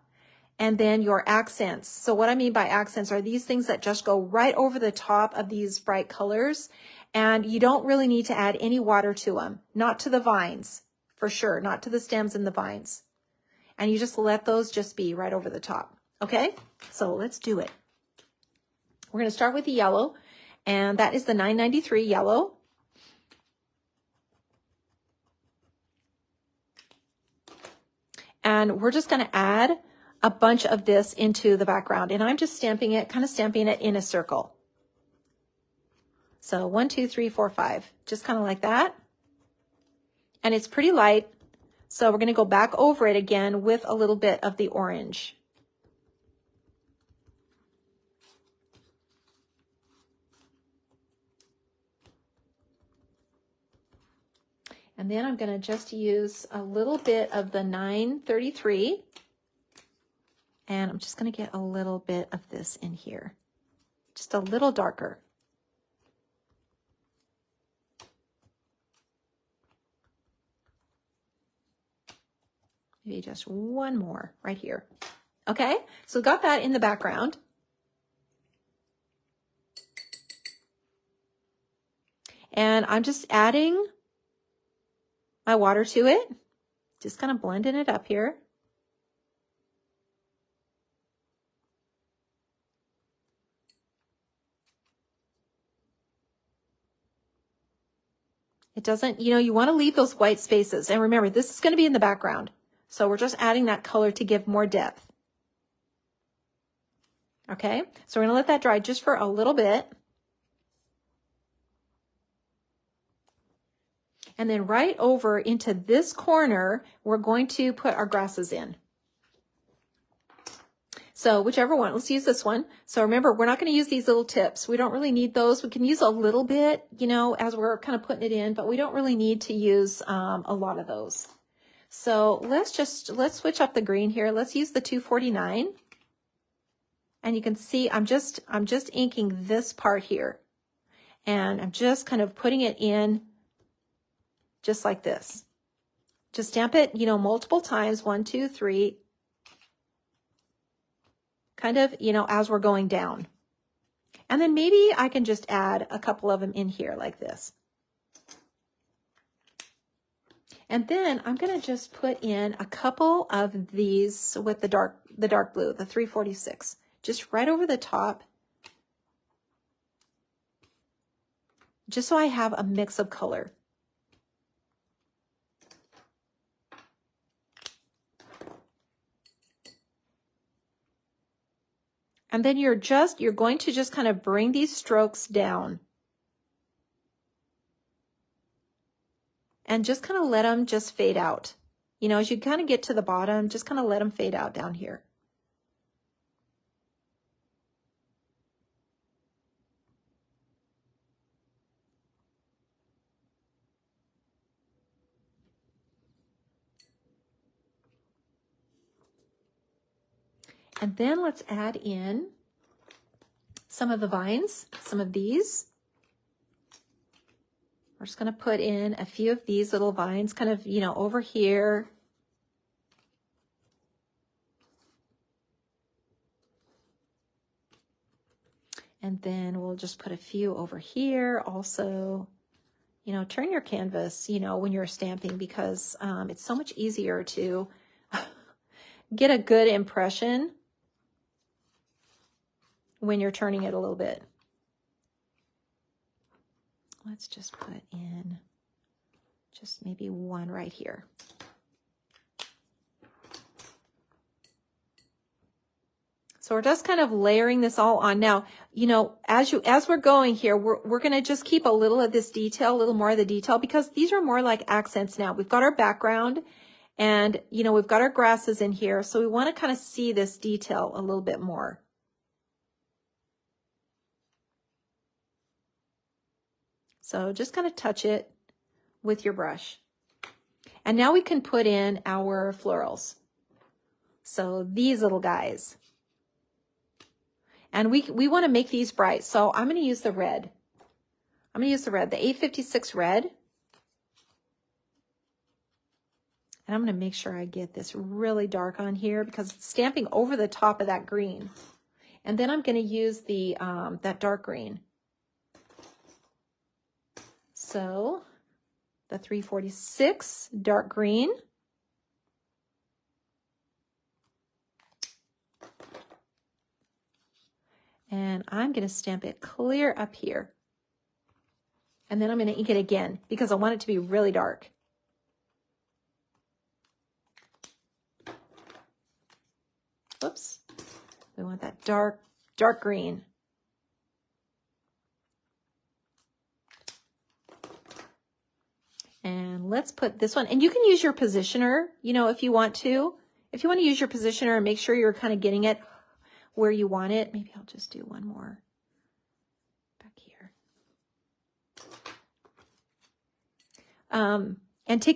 and then your accents. So what I mean by accents are these things that just go right over the top of these bright colors, and you don't really need to add any water to them, not to the vines, for sure, not to the stems and the vines. And you just let those just be right over the top. Okay, so let's do it. We're going to start with the yellow, and that is the 993 yellow. And we're just going to add a bunch of this into the background, and I'm just stamping it, kind of stamping it in a circle. So 1, 2, 3, 4, 5, just kind of like that. And it's pretty light, so we're going to go back over it again with a little bit of the orange. And then I'm going to just use a little bit of the 933. And I'm just going to get a little bit of this in here, just a little darker. Maybe just one more right here. Okay, so got that in the background. And I'm just adding my water to it, just kind of blending it up here. It doesn't, you want to leave those white spaces. And remember, this is going to be in the background. So we're just adding that color to give more depth. Okay, so we're going to let that dry just for a little bit. And then right over into this corner, we're going to put our grasses in. So whichever one, let's use this one. So remember, we're not going to use these little tips. We don't really need those. We can use a little bit, as we're kind of putting it in, but we don't really need to use a lot of those. So let's switch up the green here. Let's use the 249. And you can see I'm just inking this part here. And I'm just kind of putting it in just like this. Just stamp it, multiple times, 1, 2, 3. Kind of, as we're going down. And then maybe I can just add a couple of them in here like this. And then I'm going to just put in a couple of these with the dark blue, the 346, just right over the top. Just so I have a mix of color. And then you're going to just kind of bring these strokes down. And just kind of let them just fade out. As you kind of get to the bottom, just kind of let them fade out down here. And then let's add in some of the vines, some of these. We're just going to put in a few of these little vines kind of, over here. And then we'll just put a few over here also. Turn your canvas, when you're stamping, because it's so much easier to get a good impression when you're turning it a little bit. let's just put in just maybe one right here. So we're just kind of layering this all on. Now, you know, as we're going here, we're going to just keep a little of this detail, a little more of the detail, because these are more like accents now. We've got our background and, you know, we've got our grasses in here. So we want to kind of see this detail a little bit more. So just kind of touch it with your brush. And now we can put in our florals. So these little guys. And we want to make these bright. So I'm going to use the red. I'm going to use the red, the 856 red. And I'm going to make sure I get this really dark on here because it's stamping over the top of that green. And then I'm going to use the that dark green. So the 346 dark green. And I'm going to stamp it clear up here. And then I'm going to ink it again because I want it to be really dark. Oops. We want that dark green. And let's put this one, and you can use your positioner, you know, if you want to. If you want to use your positioner and make sure you're kind of getting it where you want it. Maybe I'll just do one more back here. And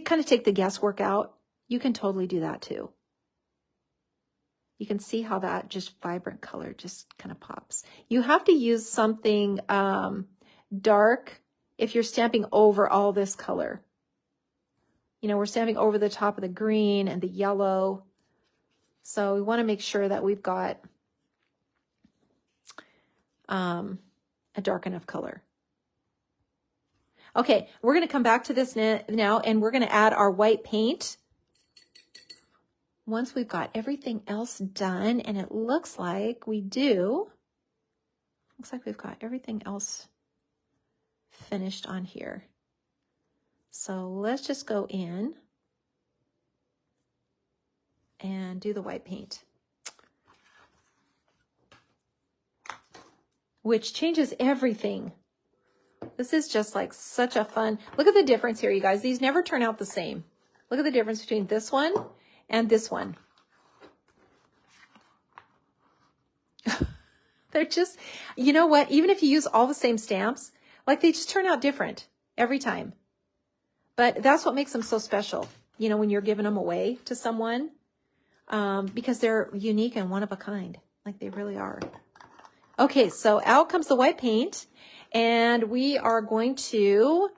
kind of take the guesswork out. You can totally do that too. You can see how that just vibrant color just kind of pops. You have to use something dark if you're stamping over all this color. You know, we're stamping over the top of the green and the yellow. So we want to make sure that we've got a dark enough color. Okay, we're going to come back to this now, and we're going to add our white paint. Once we've got everything else done, and it looks like we do, looks like we've got everything else finished on here. So let's just go in and do the white paint, which changes everything. This is just like such a fun, look at the difference here, you guys. These never turn out the same. Look at the difference between this one and this one. They're just, you know what? Even if you use all the same stamps, like they just turn out different every time. But that's what makes them so special, you know, when you're giving them away to someone, because they're unique and one of a kind, like they really are. Okay, so out comes the white paint, and we are going to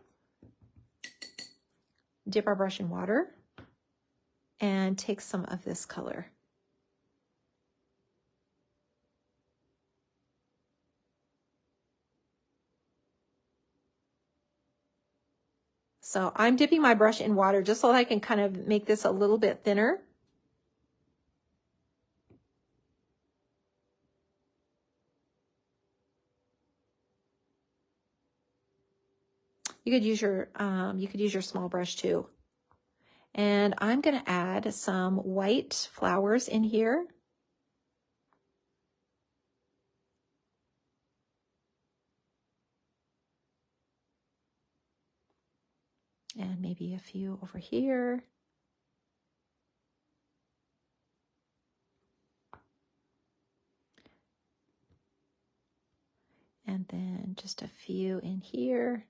dip our brush in water and take some of this color. So I'm dipping my brush in water just so I can kind of make this a little bit thinner. You could use your small brush too. And I'm going to add some white flowers in here. And maybe a few over here. And then just a few in here.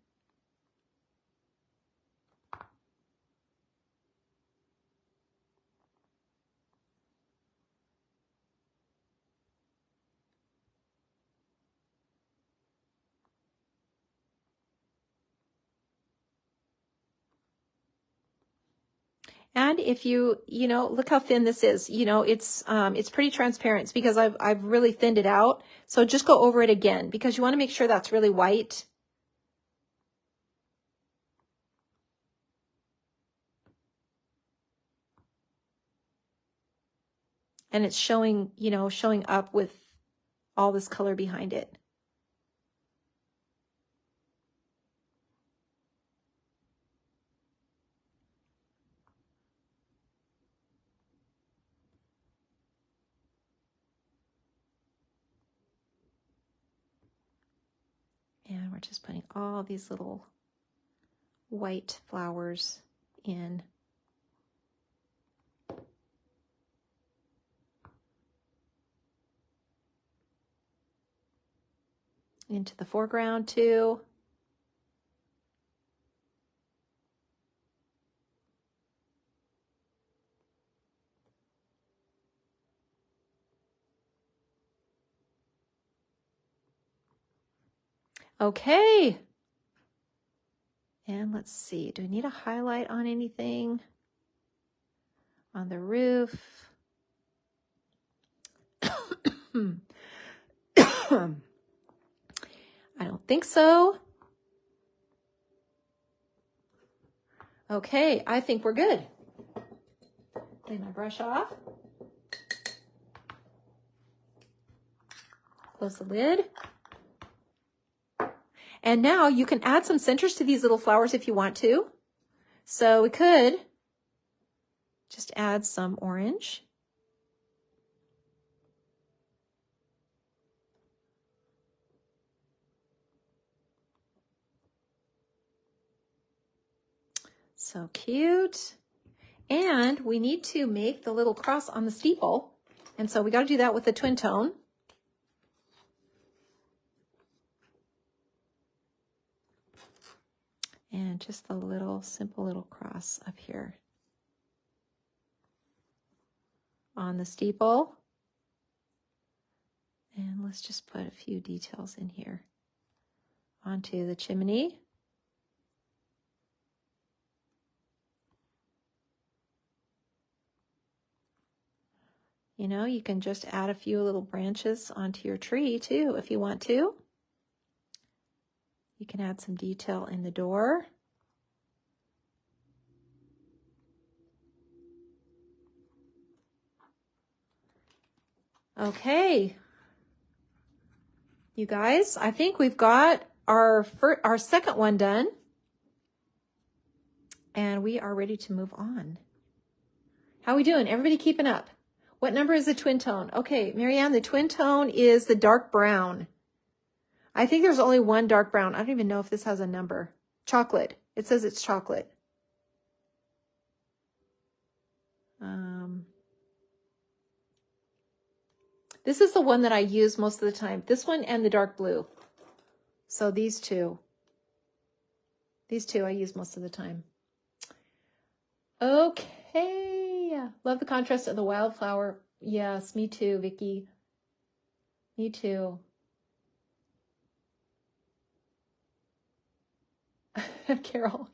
And if you know, look how thin this is. You know, it's pretty transparent. It's because I've really thinned it out. So just go over it again because you want to make sure that's really white. And it's showing, you know, showing up with all this color behind it. And we're just putting all these little white flowers in. Into the foreground too. Okay. And let's see, do we need a highlight on anything? On the roof? I don't think so. Okay, I think we're good. Clean my brush off. Close the lid. And now you can add some centers to these little flowers if you want to. So we could just add some orange. So cute. And we need to make the little cross on the steeple. And so we got to do that with the twin tone. And just the little, simple little cross up here on the steeple. And let's just put a few details in here onto the chimney. You know, you can just add a few little branches onto your tree too if you want to. You can add some detail in the door. Okay. You guys, I think we've got our second one done. And we are ready to move on. How are we doing? Everybody keeping up? What number is the twin tone? Okay, Marianne, the twin tone is the dark brown. I think there's only one dark brown. I don't even know if this has a number. Chocolate. It says it's chocolate. This is the one that I use most of the time. This one and the dark blue. So these two. These two I use most of the time. Okay. Love the contrast of the wildflower. Yes, me too, Vicky. Me too. Carol,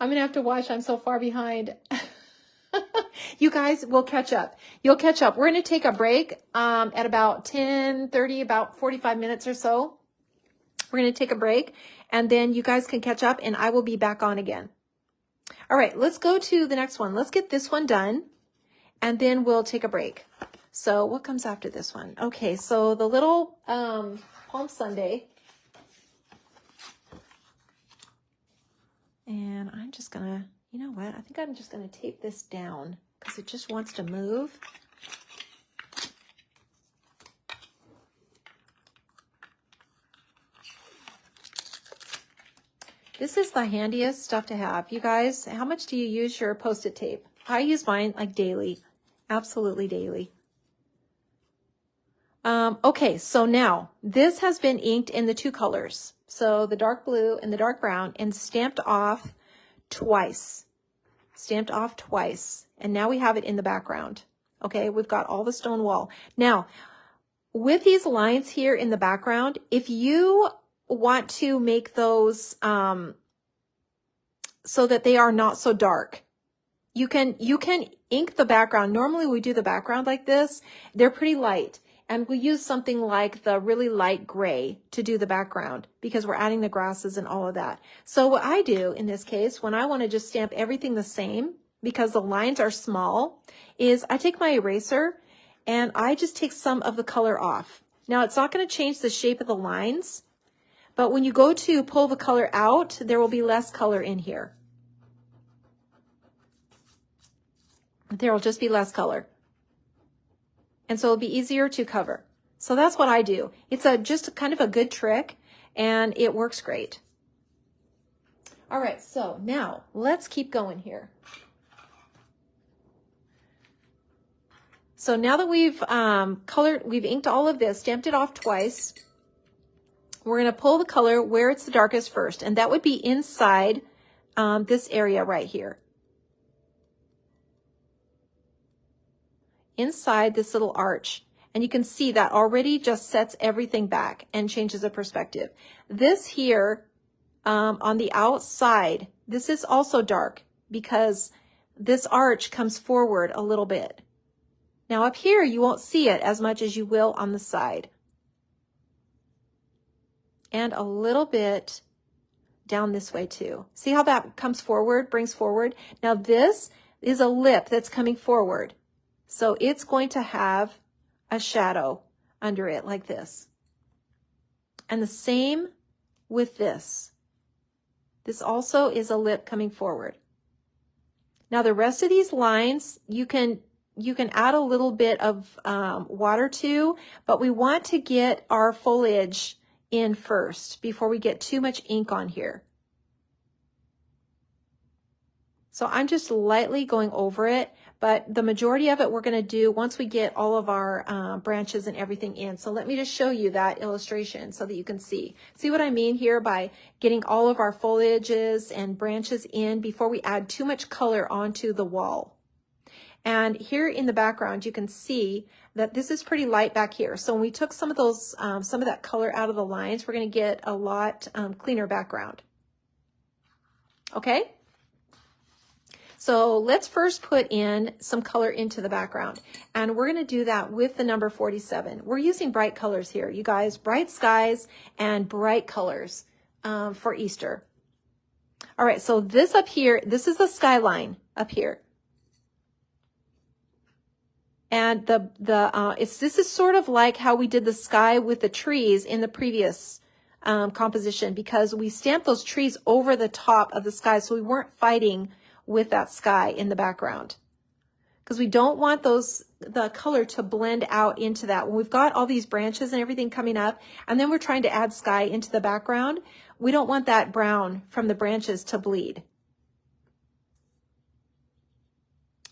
I'm going to have to watch. I'm so far behind. You guys will catch up. You'll catch up. We're going to take a break at about 10:30, about 45 minutes or so. We're going to take a break, and then you guys can catch up, and I will be back on again. All right, let's go to the next one. Let's get this one done, and then we'll take a break. So what comes after this one? Okay, so the little Palm Sunday. And I'm just going to, you know what? I think I'm just going to tape this down because it just wants to move. This is the handiest stuff to have. You guys, how much do you use your Post-it tape? I use mine like daily, absolutely daily. Okay, so now this has been inked in the two colors. So the dark blue and the dark brown, and stamped off twice. Stamped off twice. And now we have it in the background. Okay, we've got all the stone wall. Now, with these lines here in the background, if you want to make those so that they are not so dark, you can ink the background. Normally we do the background like this. They're pretty light. And we use something like the really light gray to do the background because we're adding the grasses and all of that. So what I do in this case, when I want to just stamp everything the same because the lines are small, is I take my eraser and I just take some of the color off. Now it's not going to change the shape of the lines, but when you go to pull the color out, there will be less color in here. There will just be less color. And so it'll be easier to cover. So that's what I do. It's just kind of a good trick. and it works great. All right, so now let's keep going here. So now that we've we've inked all of this, stamped it off twice, we're going to pull the color where it's the darkest first, and that would be inside this area right here. Inside this little arch. And you can see that already just sets everything back and changes the perspective. This here on the outside, this is also dark because this arch comes forward a little bit. Now up here, you won't see it as much as you will on the side. And a little bit down this way too. See how that comes forward, brings forward? Now this is a lip that's coming forward. So it's going to have a shadow under it like this. And the same with this. This also is a lip coming forward. Now the rest of these lines, you can add a little bit of water to, but we want to get our foliage in first before we get too much ink on here. So I'm just lightly going over it, but the majority of it we're going to do once we get all of our branches and everything in. So let me just show you that illustration so that you can see. See what I mean here by getting all of our foliages and branches in before we add too much color onto the wall. And here in the background, you can see that this is pretty light back here. So when we took some of those, some of that color out of the lines, we're going to get a lot cleaner background. Okay? So let's first put in some color into the background, and we're going to do that with the number 47. We're using bright colors here, you guys, bright skies and bright colors for Easter. All right, so this up here, this is the skyline up here. And this is sort of like how we did the sky with the trees in the previous composition, because we stamped those trees over the top of the sky, so we weren't fighting with that sky in the background, because we don't want the color to blend out into that. When we've got all these branches and everything coming up, and then we're trying to add sky into the background, we don't want that brown from the branches to bleed.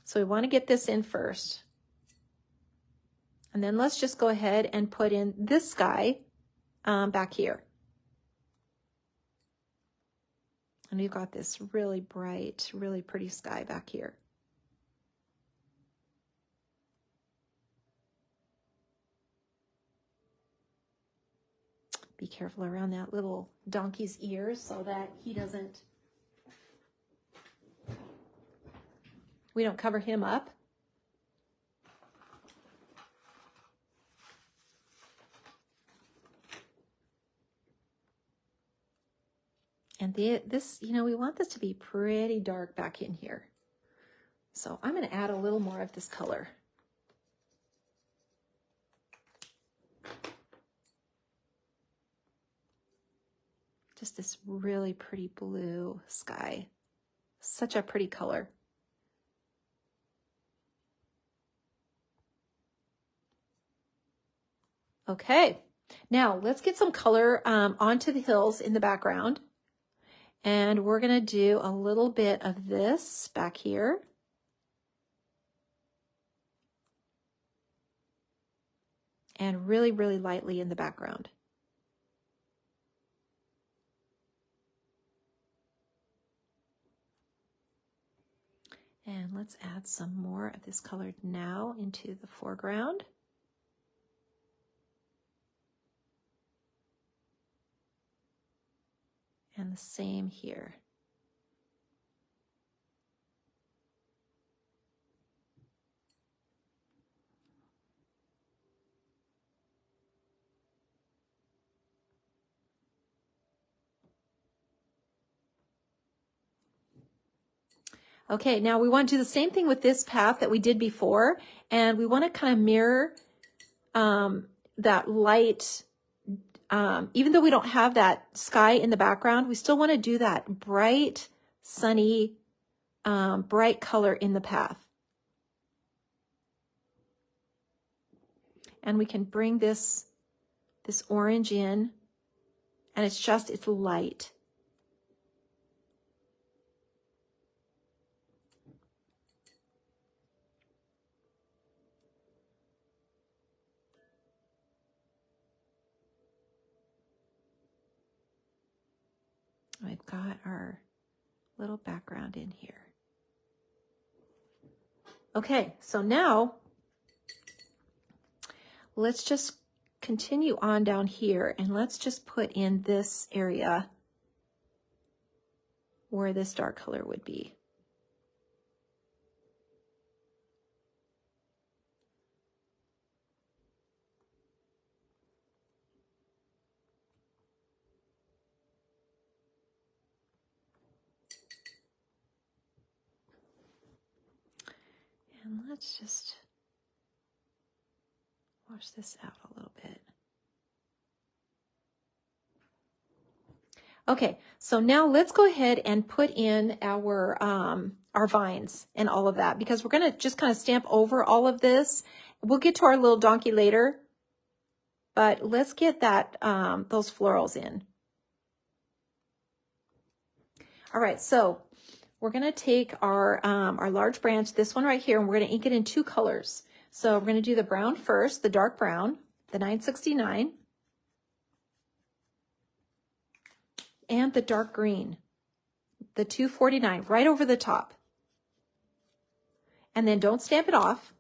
So we want to get this in first. And then let's just go ahead and put in this sky back here. And we've got this really bright, really pretty sky back here. Be careful around that little donkey's ears so that we don't cover him up. And this, we want this to be pretty dark back in here. So I'm going to add a little more of this color. Just this really pretty blue sky. Such a pretty color. Okay, now let's get some color onto the hills in the background. And we're going to do a little bit of this back here. And really, really lightly in the background. And let's add some more of this color now into the foreground. And the same here. Okay, now we want to do the same thing with this path that we did before, and we want to kind of mirror that light. Even though we don't have that sky in the background, we still want to do that bright, sunny, bright color in the path. And we can bring this orange in And it's light. We've got our little background in here. Okay, so now let's just continue on down here and let's just put in this area where this dark color would be. And let's just wash this out a little bit. Okay, so now let's go ahead and put in our vines and all of that, because we're gonna just kind of stamp over all of this. We'll get to our little donkey later, but let's get that those florals in. All right, so we're gonna take our large branch, this one right here, and we're gonna ink it in 2 colors. So we're gonna do the brown first, the dark brown, the 969, and the dark green, the 249, right over the top. And then don't stamp it off.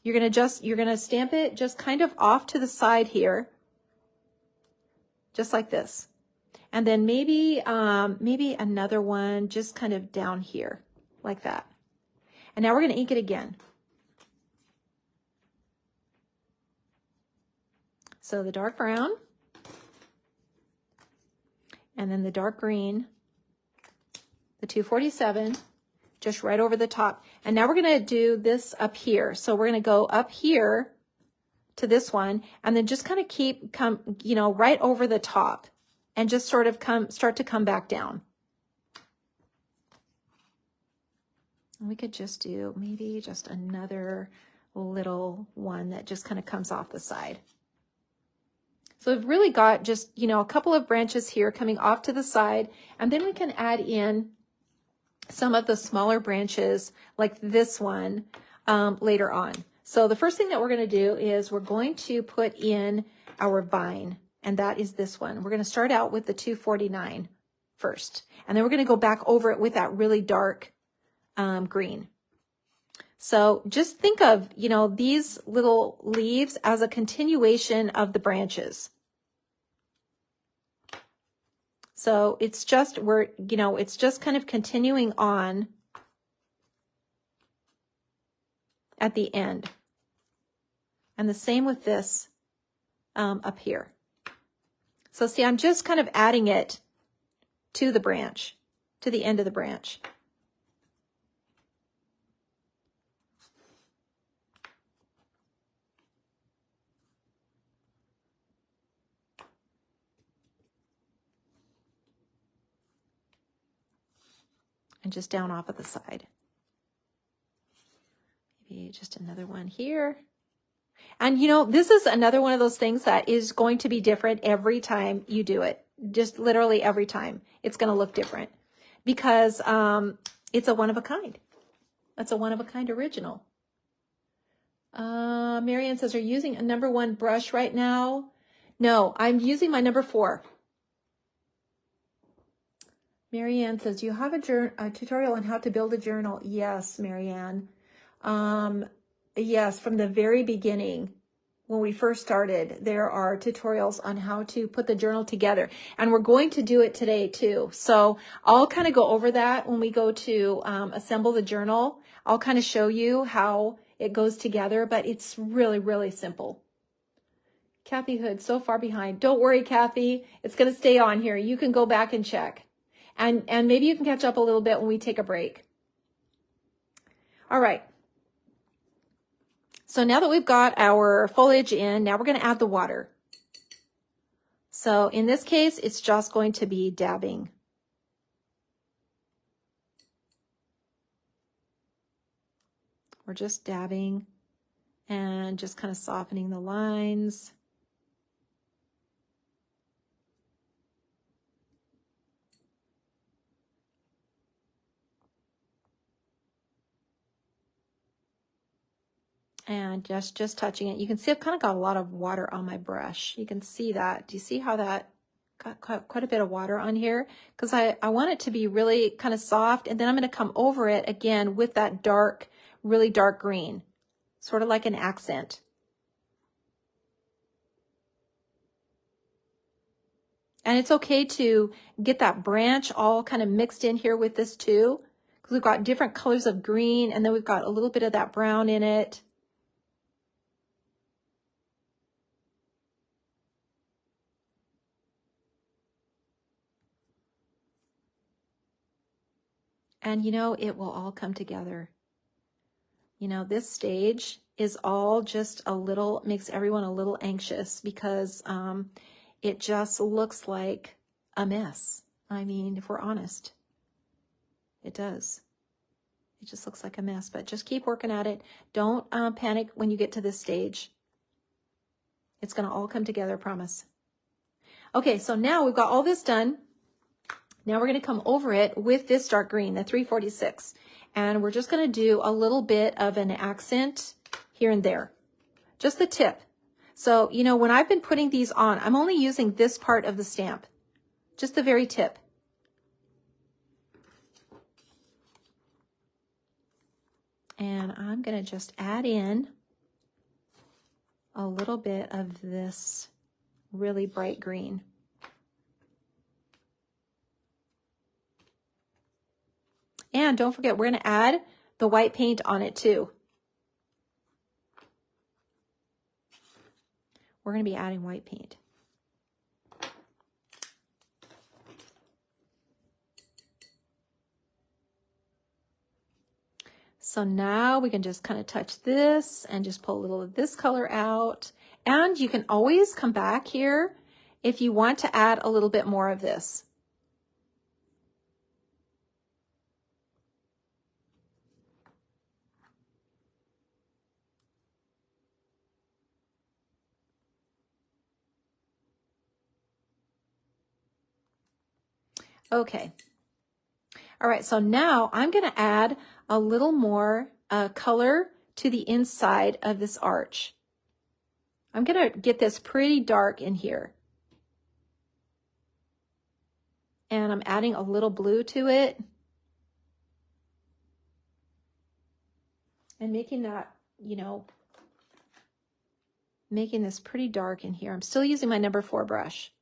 You're gonna stamp it just kind of off to the side here, just like this. And then maybe another one just kind of down here, like that. And now we're gonna ink it again. So the dark brown, and then the dark green, the 247, just right over the top. And now we're gonna do this up here. So we're gonna go up here to this one, and then just kind of come, right over the top, and just sort of start to come back down. And we could just do maybe just another little one that just kind of comes off the side. So we've really got just, a couple of branches here coming off to the side, and then we can add in some of the smaller branches like this one later on. So the first thing that we're going to do is we're going to put in our vine, and that is this one. We're going to start out with the 249 first, and then we're going to go back over it with that really dark green. So just think of, these little leaves as a continuation of the branches. So it's just, it's just kind of continuing on at the end. And the same with this up here. So see, I'm just kind of adding it to the branch, to the end of the branch. And just down off of the side. Maybe just another one here. And this is another one of those things that is going to be different every time you do it. Just literally every time. It's going to look different because it's a one-of-a-kind. That's a one-of-a-kind original. Marianne says, are you using a number 1 brush right now? No, I'm using my number 4. Marianne says, do you have a tutorial on how to build a journal? Yes, Marianne. Yes, from the very beginning, when we first started, there are tutorials on how to put the journal together. And we're going to do it today too. So I'll kind of go over that when we go to assemble the journal. I'll kind of show you how it goes together, but it's really, really simple. Kathy Hood, so far behind. Don't worry, Kathy. It's going to stay on here. You can go back and check. And maybe you can catch up a little bit when we take a break. All right. So now that we've got our foliage in, now we're going to add the water. So in this case, it's just going to be dabbing. We're just dabbing and just kind of softening the lines. And just touching it. You can see I've kind of got a lot of water on my brush. You can see that. Do you see how that got quite a bit of water on here? Because I want it to be really kind of soft, and then I'm going to come over it again with that dark, really dark green, sort of like an accent. And it's okay to get that branch all kind of mixed in here with this too, because we've got different colors of green, and then we've got a little bit of that brown in it. And you know, it will all come together. You know, this stage is all just a little, makes everyone a little anxious because it just looks like a mess. I mean, if we're honest, it does. It just looks like a mess, but just keep working at it. Don't panic when you get to this stage. It's going to all come together, I promise. Okay, so now we've got all this done. Now we're going to come over it with this dark green, the 346. And we're just going to do a little bit of an accent here and there. Just the tip. So, you know, when I've been putting these on, I'm only using this part of the stamp. Just the very tip. And I'm going to just add in a little bit of this really bright green. And don't forget, we're going to add the white paint on it too. We're going to be adding white paint. So now we can just kind of touch this and just pull a little of this color out. And you can always come back here if you want to add a little bit more of this. Okay. All right, so now I'm going to add a little more color to the inside of this arch. I'm going to get this pretty dark in here. And I'm adding a little blue to it. And making that, you know, making this pretty dark in here. I'm still using my number 4 brush.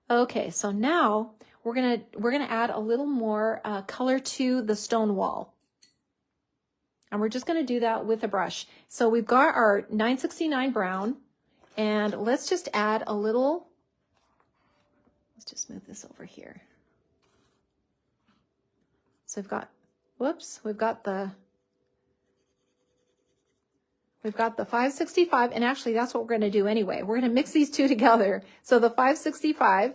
Okay, so now we're gonna add a little more color to the stone wall. And we're just gonna do that with a brush. So we've got our 969 brown, and let's just add a little, let's just move this over here. So we've got, whoops, we've got the 565, and actually that's what we're going to do anyway. We're going to mix these two together. So the 565,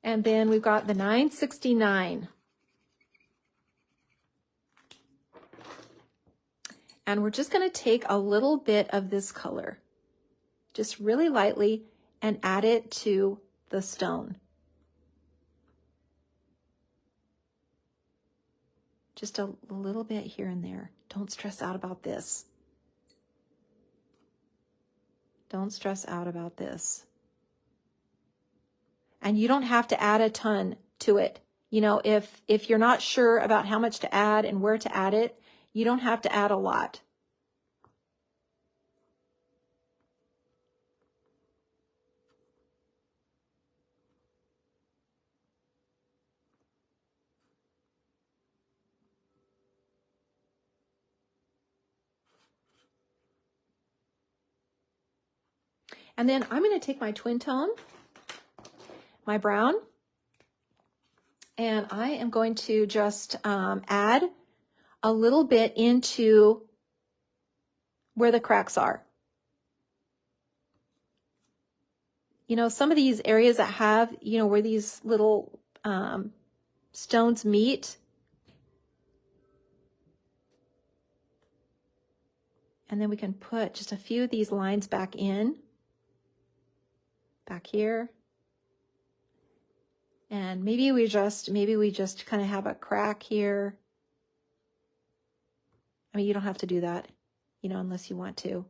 and then we've got the 969. And we're just going to take a little bit of this color, just really lightly, and add it to the stone. Just a little bit here and there. Don't stress out about this. Don't stress out about this. And you don't have to add a ton to it. You know, if you're not sure about how much to add and where to add it, you don't have to add a lot. And then I'm going to take my twin tone, my brown, and I am going to just add a little bit into where the cracks are. You know, some of these areas that have, you know, where these little stones meet. And then we can put just a few of these lines back in, back here. And maybe we just kind of have a crack here. I mean, you don't have to do that, you know, unless you want to.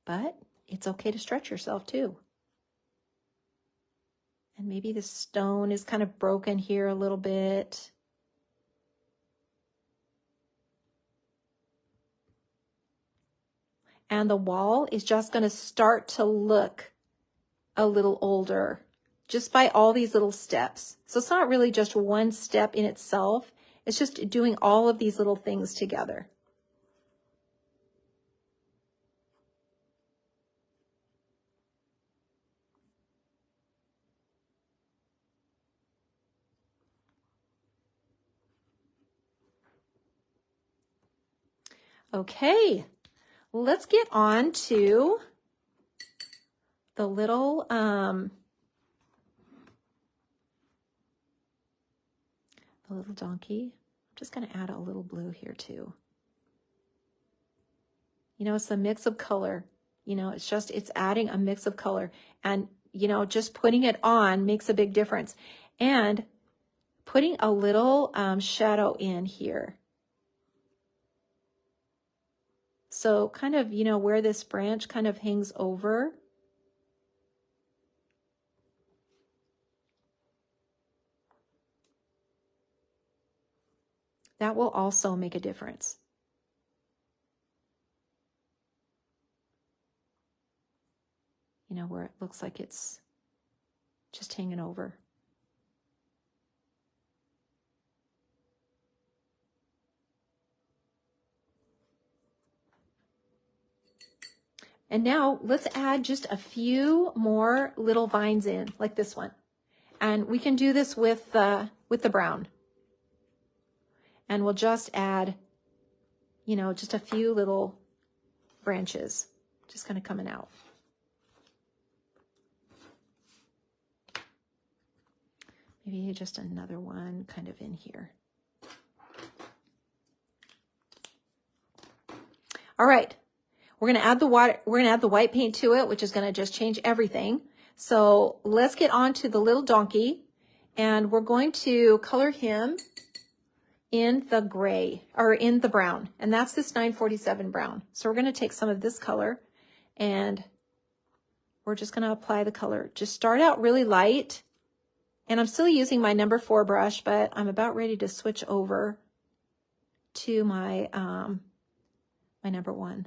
But it's okay to stretch yourself too. And maybe the stone is kind of broken here a little bit. And the wall is just going to start to look a little older just by all these little steps. So it's not really just one step in itself. It's just doing all of these little things together. Okay, let's get on to the little donkey. I'm just going to add a little blue here too. You know, it's the mix of color. You know, it's adding a mix of color. And, you know, just putting it on makes a big difference. And putting a little shadow in here. So kind of, you know, where this branch kind of hangs over. That will also make a difference. You know, where it looks like it's just hanging over. And now let's add just a few more little vines in, like this one. And we can do this with the brown. And we'll just add, you know, just a few little branches, just kind of coming out. Maybe just another one kind of in here. All right. We're going to add the water, we're going to add the white paint to it, which is going to just change everything. So let's get on to the little donkey, and we're going to color him in the gray, or in the brown, and that's this 947 brown. So we're going to take some of this color, and we're just going to apply the color. Just start out really light, and I'm still using my number 4 brush, but I'm about ready to switch over to my, my number 1.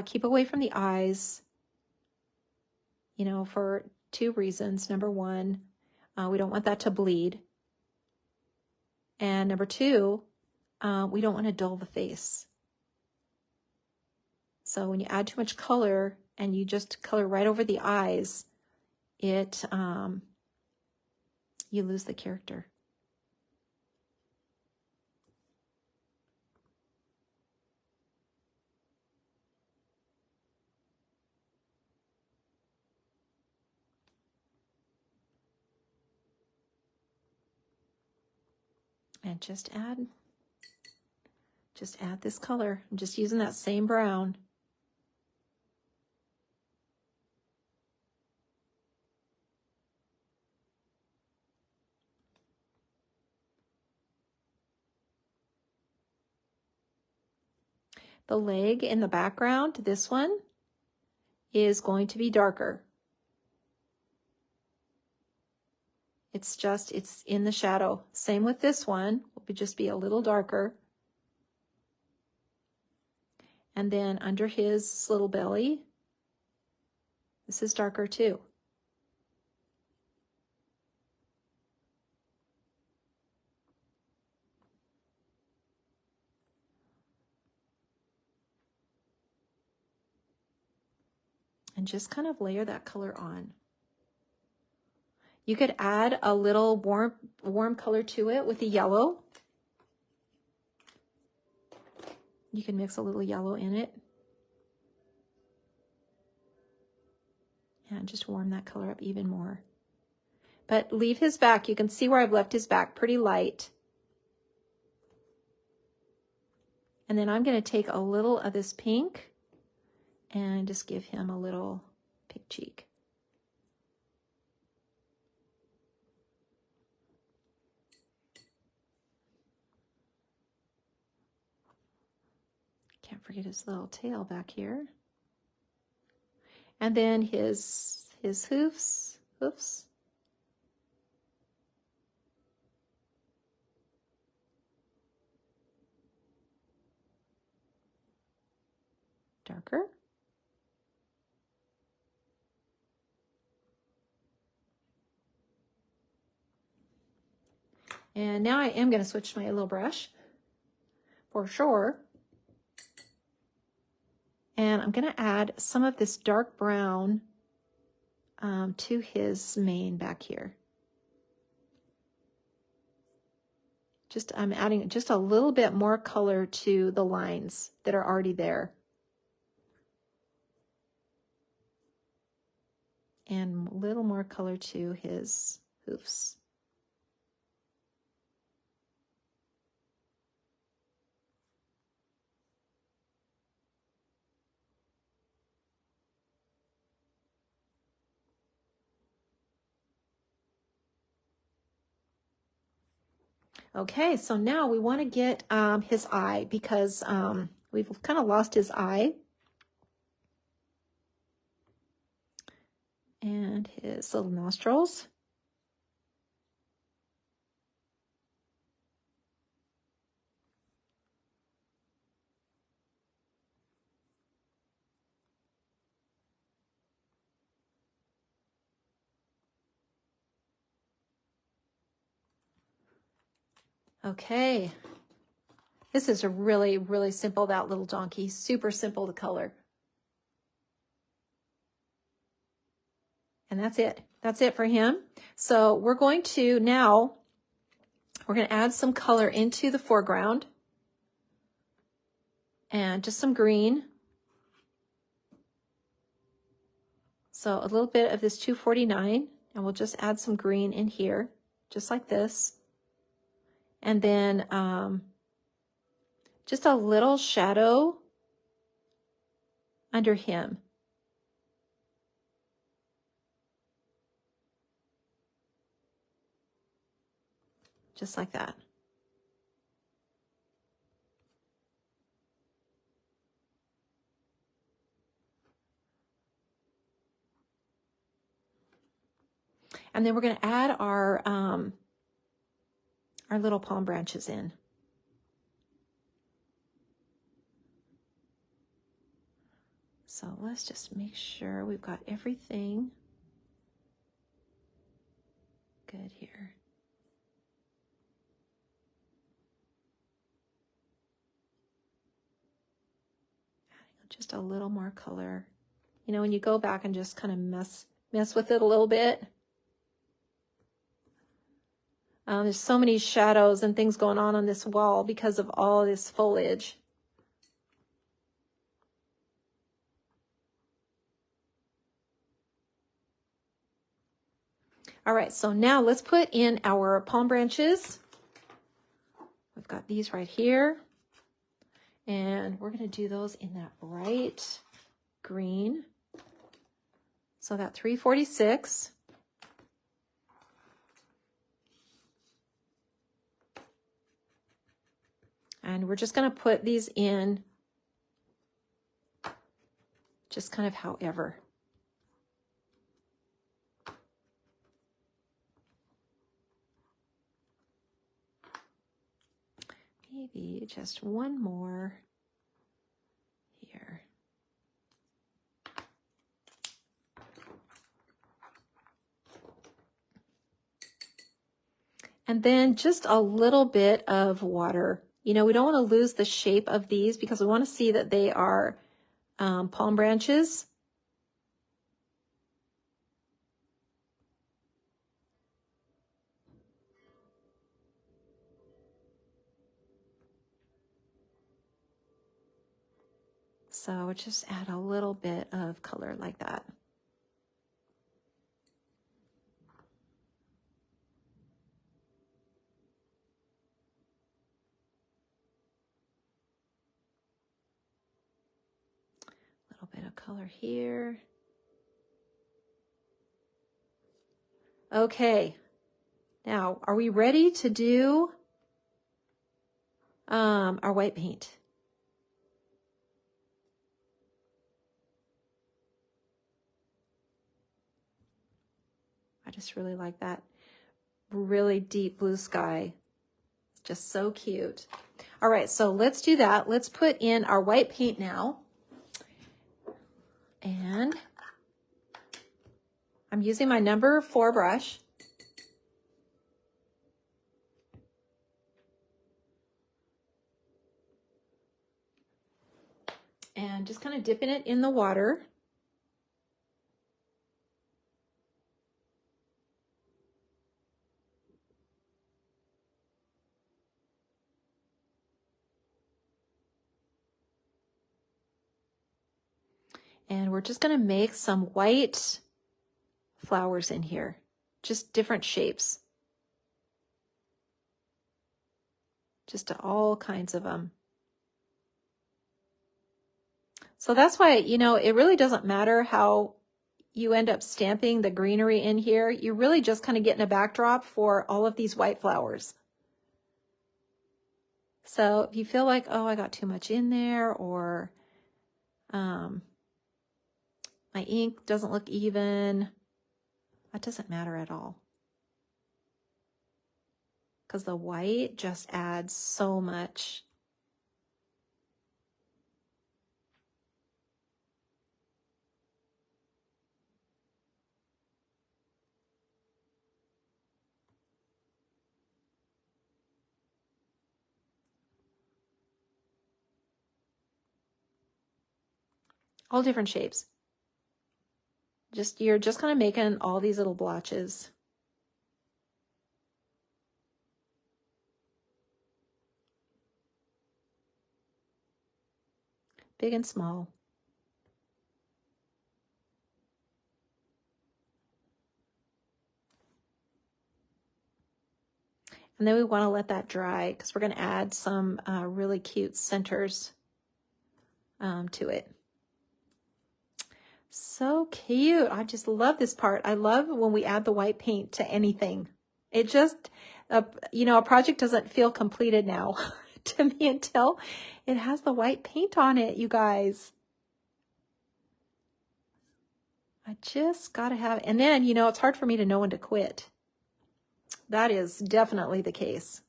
Keep away from the eyes, you know, for 2 reasons. Number 1, we don't want that to bleed. And number 2, we don't want to dull the face. So when you add too much color and you just color right over the eyes, you lose the character. And just add this color. I'm just using that same brown. The leg in the background, this one, is going to be darker. It's in the shadow. Same with this one, will just be a little darker. And then under his little belly, this is darker too. And just kind of layer that color on. You could add a little warm color to it with the yellow. You can mix a little yellow in it. And just warm that color up even more. But leave his back. You can see where I've left his back pretty light. And then I'm going to take a little of this pink and just give him a little pink cheek. Can't forget his little tail back here. And then his hoofs. Oops. Darker. And now I am going to switch to my little brush for sure. And I'm going to add some of this dark brown to his mane back here. I'm adding just a little bit more color to the lines that are already there. And a little more color to his hoofs. Okay, so now we want to get his eye because we've kind of lost his eye. And his little nostrils. Okay. This is a really, really simple, that little donkey. Super simple to color. And that's it. That's it for him. So we're going to now, we're going to add some color into the foreground. And just some green. So a little bit of this 249. And we'll just add some green in here, just like this. And then just a little shadow under him. Just like that. And then we're going to add our little palm branches in. So let's just make sure we've got everything good here. Adding just a little more color. You know, when you go back and just kind of mess with it a little bit. There's so many shadows and things going on this wall because of all this foliage. All right, so now let's put in our palm branches. We've got these right here. And we're going to do those in that bright green. So that 346. And we're just going to put these in just kind of however. Maybe just one more here. And then just a little bit of water. You know, we don't want to lose the shape of these because we want to see that they are palm branches. So just add a little bit of color like that. A little bit of color here. Okay, now are we ready to do our white paint? I just really like that really deep blue sky. It's just so cute. All right, so let's do that. Let's put in our white paint now. And I'm using my number 4 brush. And just kind of dipping it in the water. And we're just going to make some white flowers in here, just different shapes. Just all kinds of them. So that's why, you know, it really doesn't matter how you end up stamping the greenery in here. You're really just kind of getting a backdrop for all of these white flowers. So if you feel like, oh, I got too much in there, or my ink doesn't look even, that doesn't matter at all. Because the white just adds so much. All different shapes. You're just kind of making all these little blotches. Big and small. And then we want to let that dry because we're going to add some really cute centers to it. So cute. I just love this part. I love when we add the white paint to anything. It just, you know, a project doesn't feel completed now to me until it has the white paint on it, you guys. I just got to have it. And then, you know, it's hard for me to know when to quit. That is definitely the case.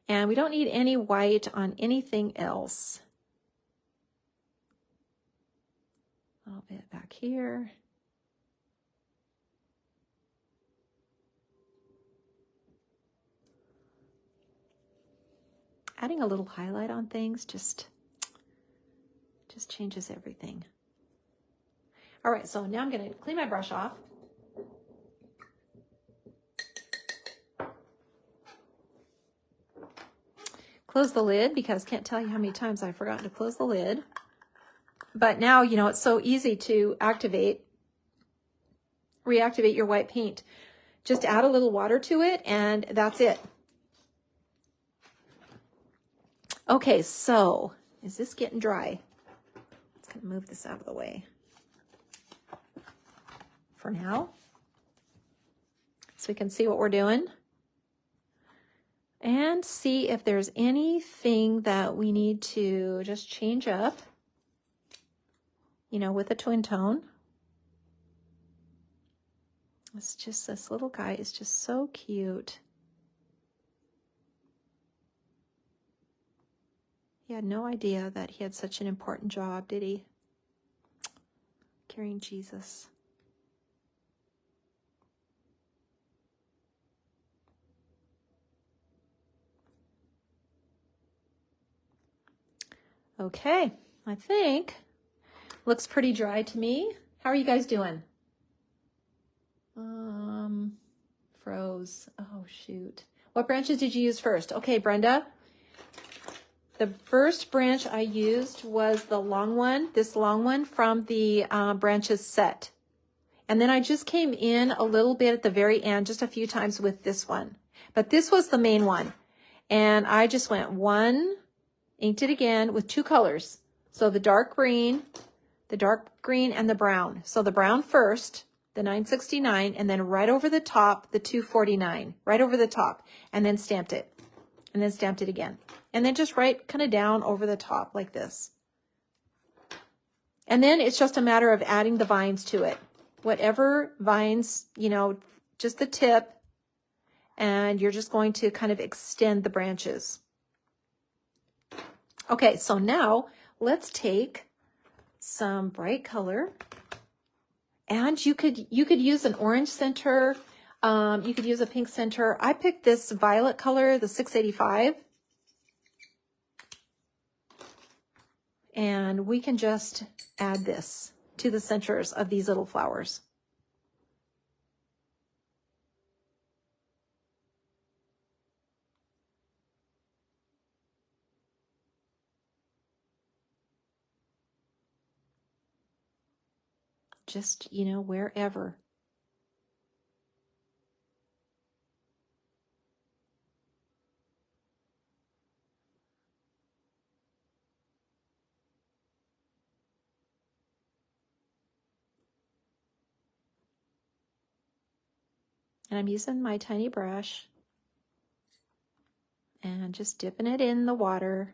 And we don't need any white on anything else. A little bit back here. Adding a little highlight on things just changes everything. All right, so now I'm going to clean my brush off. Close the lid because can't tell you how many times I've forgotten to close the lid. But now, you know, it's so easy to reactivate your white paint. Just add a little water to it and that's it. Okay, so is this getting dry? Let's kind of move this out of the way for now so we can see what we're doing and see if there's anything that we need to just change up, you know, with a twin tone. It's just, this little guy is just so cute. He had no idea that he had such an important job, did he? Carrying Jesus. Okay, I think looks pretty dry to me. How are you guys doing? Froze. Oh, shoot. What branches did you use first? Okay, Brenda. The first branch I used was the long one, this long one from the branches set. And then I just came in a little bit at the very end, just a few times with this one. But this was the main one. And I just went one, inked it again with two colors. So the dark green and the brown. So the brown first, the 969, and then right over the top, the 249, right over the top, and then stamped it. And then stamped it again. And then just right kind of down over the top like this. And then it's just a matter of adding the vines to it. Whatever vines, you know, just the tip, and you're just going to kind of extend the branches. Okay, so now let's take some bright color, and you could use an orange center. You could use a pink center. I picked this violet color, the 685. And we can just add this to the centers of these little flowers. Just, you know, wherever. And I'm using my tiny brush and just dipping it in the water.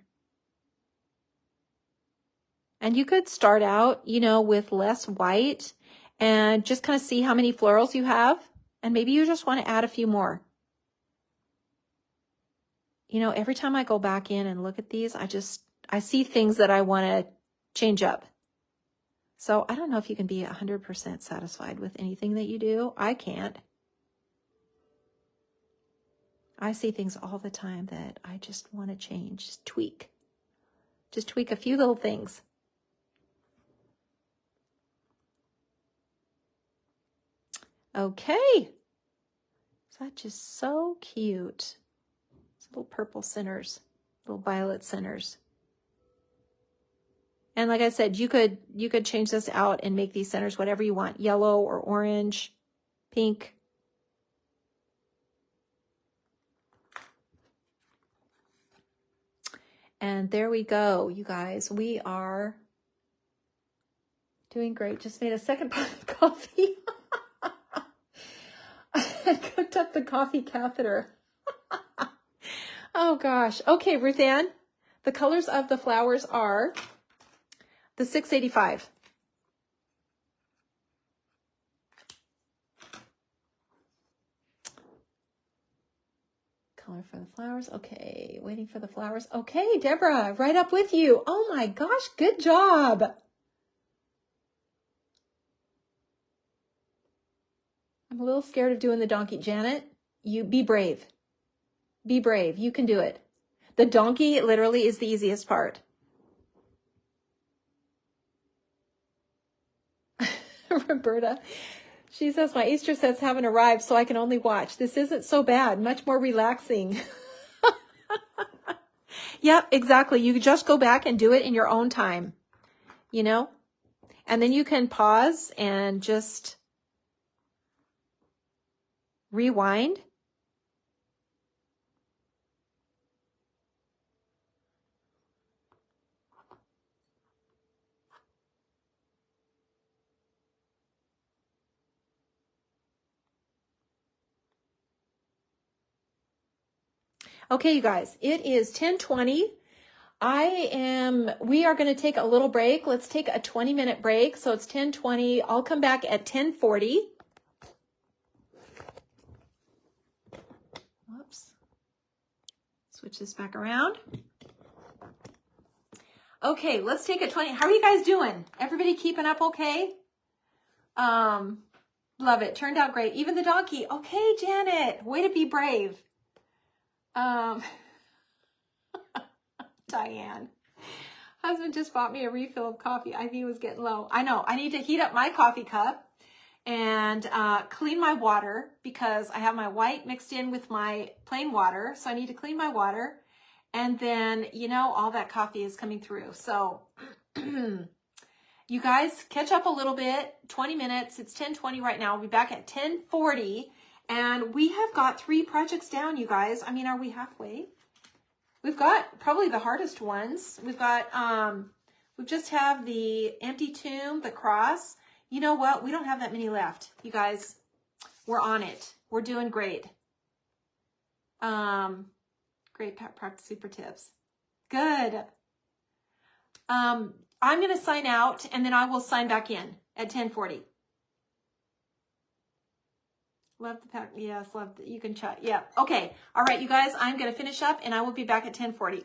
And you could start out, you know, with less white and just kind of see how many florals you have. And maybe you just want to add a few more. You know, every time I go back in and look at these, I see things that I want to change up. So I don't know if you can be 100% satisfied with anything that you do. I can't. I see things all the time that I just want to change, just tweak a few little things. Okay. Is that just so cute? It's little purple centers, little violet centers. And like I said, you could change this out and make these centers whatever you want, yellow or orange, pink. And there we go, you guys. We are doing great. Just made a second pot of coffee. I cooked up the coffee catheter. Oh gosh. Okay, Ruth Ann, the colors of the flowers are the 685. Color for the flowers. Okay, waiting for the flowers. Okay, Deborah, right up with you. Oh my gosh, good job. I'm a little scared of doing the donkey. Janet, you be brave. Be brave. You can do it. The donkey literally is the easiest part. Roberta, she says, my Easter sets haven't arrived, so I can only watch. This isn't so bad. Much more relaxing. Yep, exactly. You just go back and do it in your own time, you know? And then you can pause and just rewind. Okay, you guys, it is 10:20. We are going to take a little break. Let's take a 20-minute break. So it's 10:20. I'll come back at 10:40. Whoops. Switch this back around. Okay, let's take a 20. How are you guys doing? Everybody keeping up okay? Love it. Turned out great. Even the donkey. Okay, Janet. Way to be brave. Diane. Husband just bought me a refill of coffee. IV was getting low. I know. I need to heat up my coffee cup and clean my water because I have my white mixed in with my plain water. So I need to clean my water. And then, you know, all that coffee is coming through. So you guys catch up a little bit, 20 minutes. It's 10:20 right now. We'll be back at 10:40. And we have got 3 projects down, you guys. I mean, are we halfway? We've got probably the hardest ones. We've got, we just have the empty tomb, the cross. You know what? We don't have that many left, you guys. We're on it. We're doing great. Great practice, super tips. Good. I'm going to sign out and then I will sign back in at 10:40. Love the pack. Yes, love that. You can chat. Yeah. Okay. All right, you guys, I'm going to finish up and I will be back at 10:40.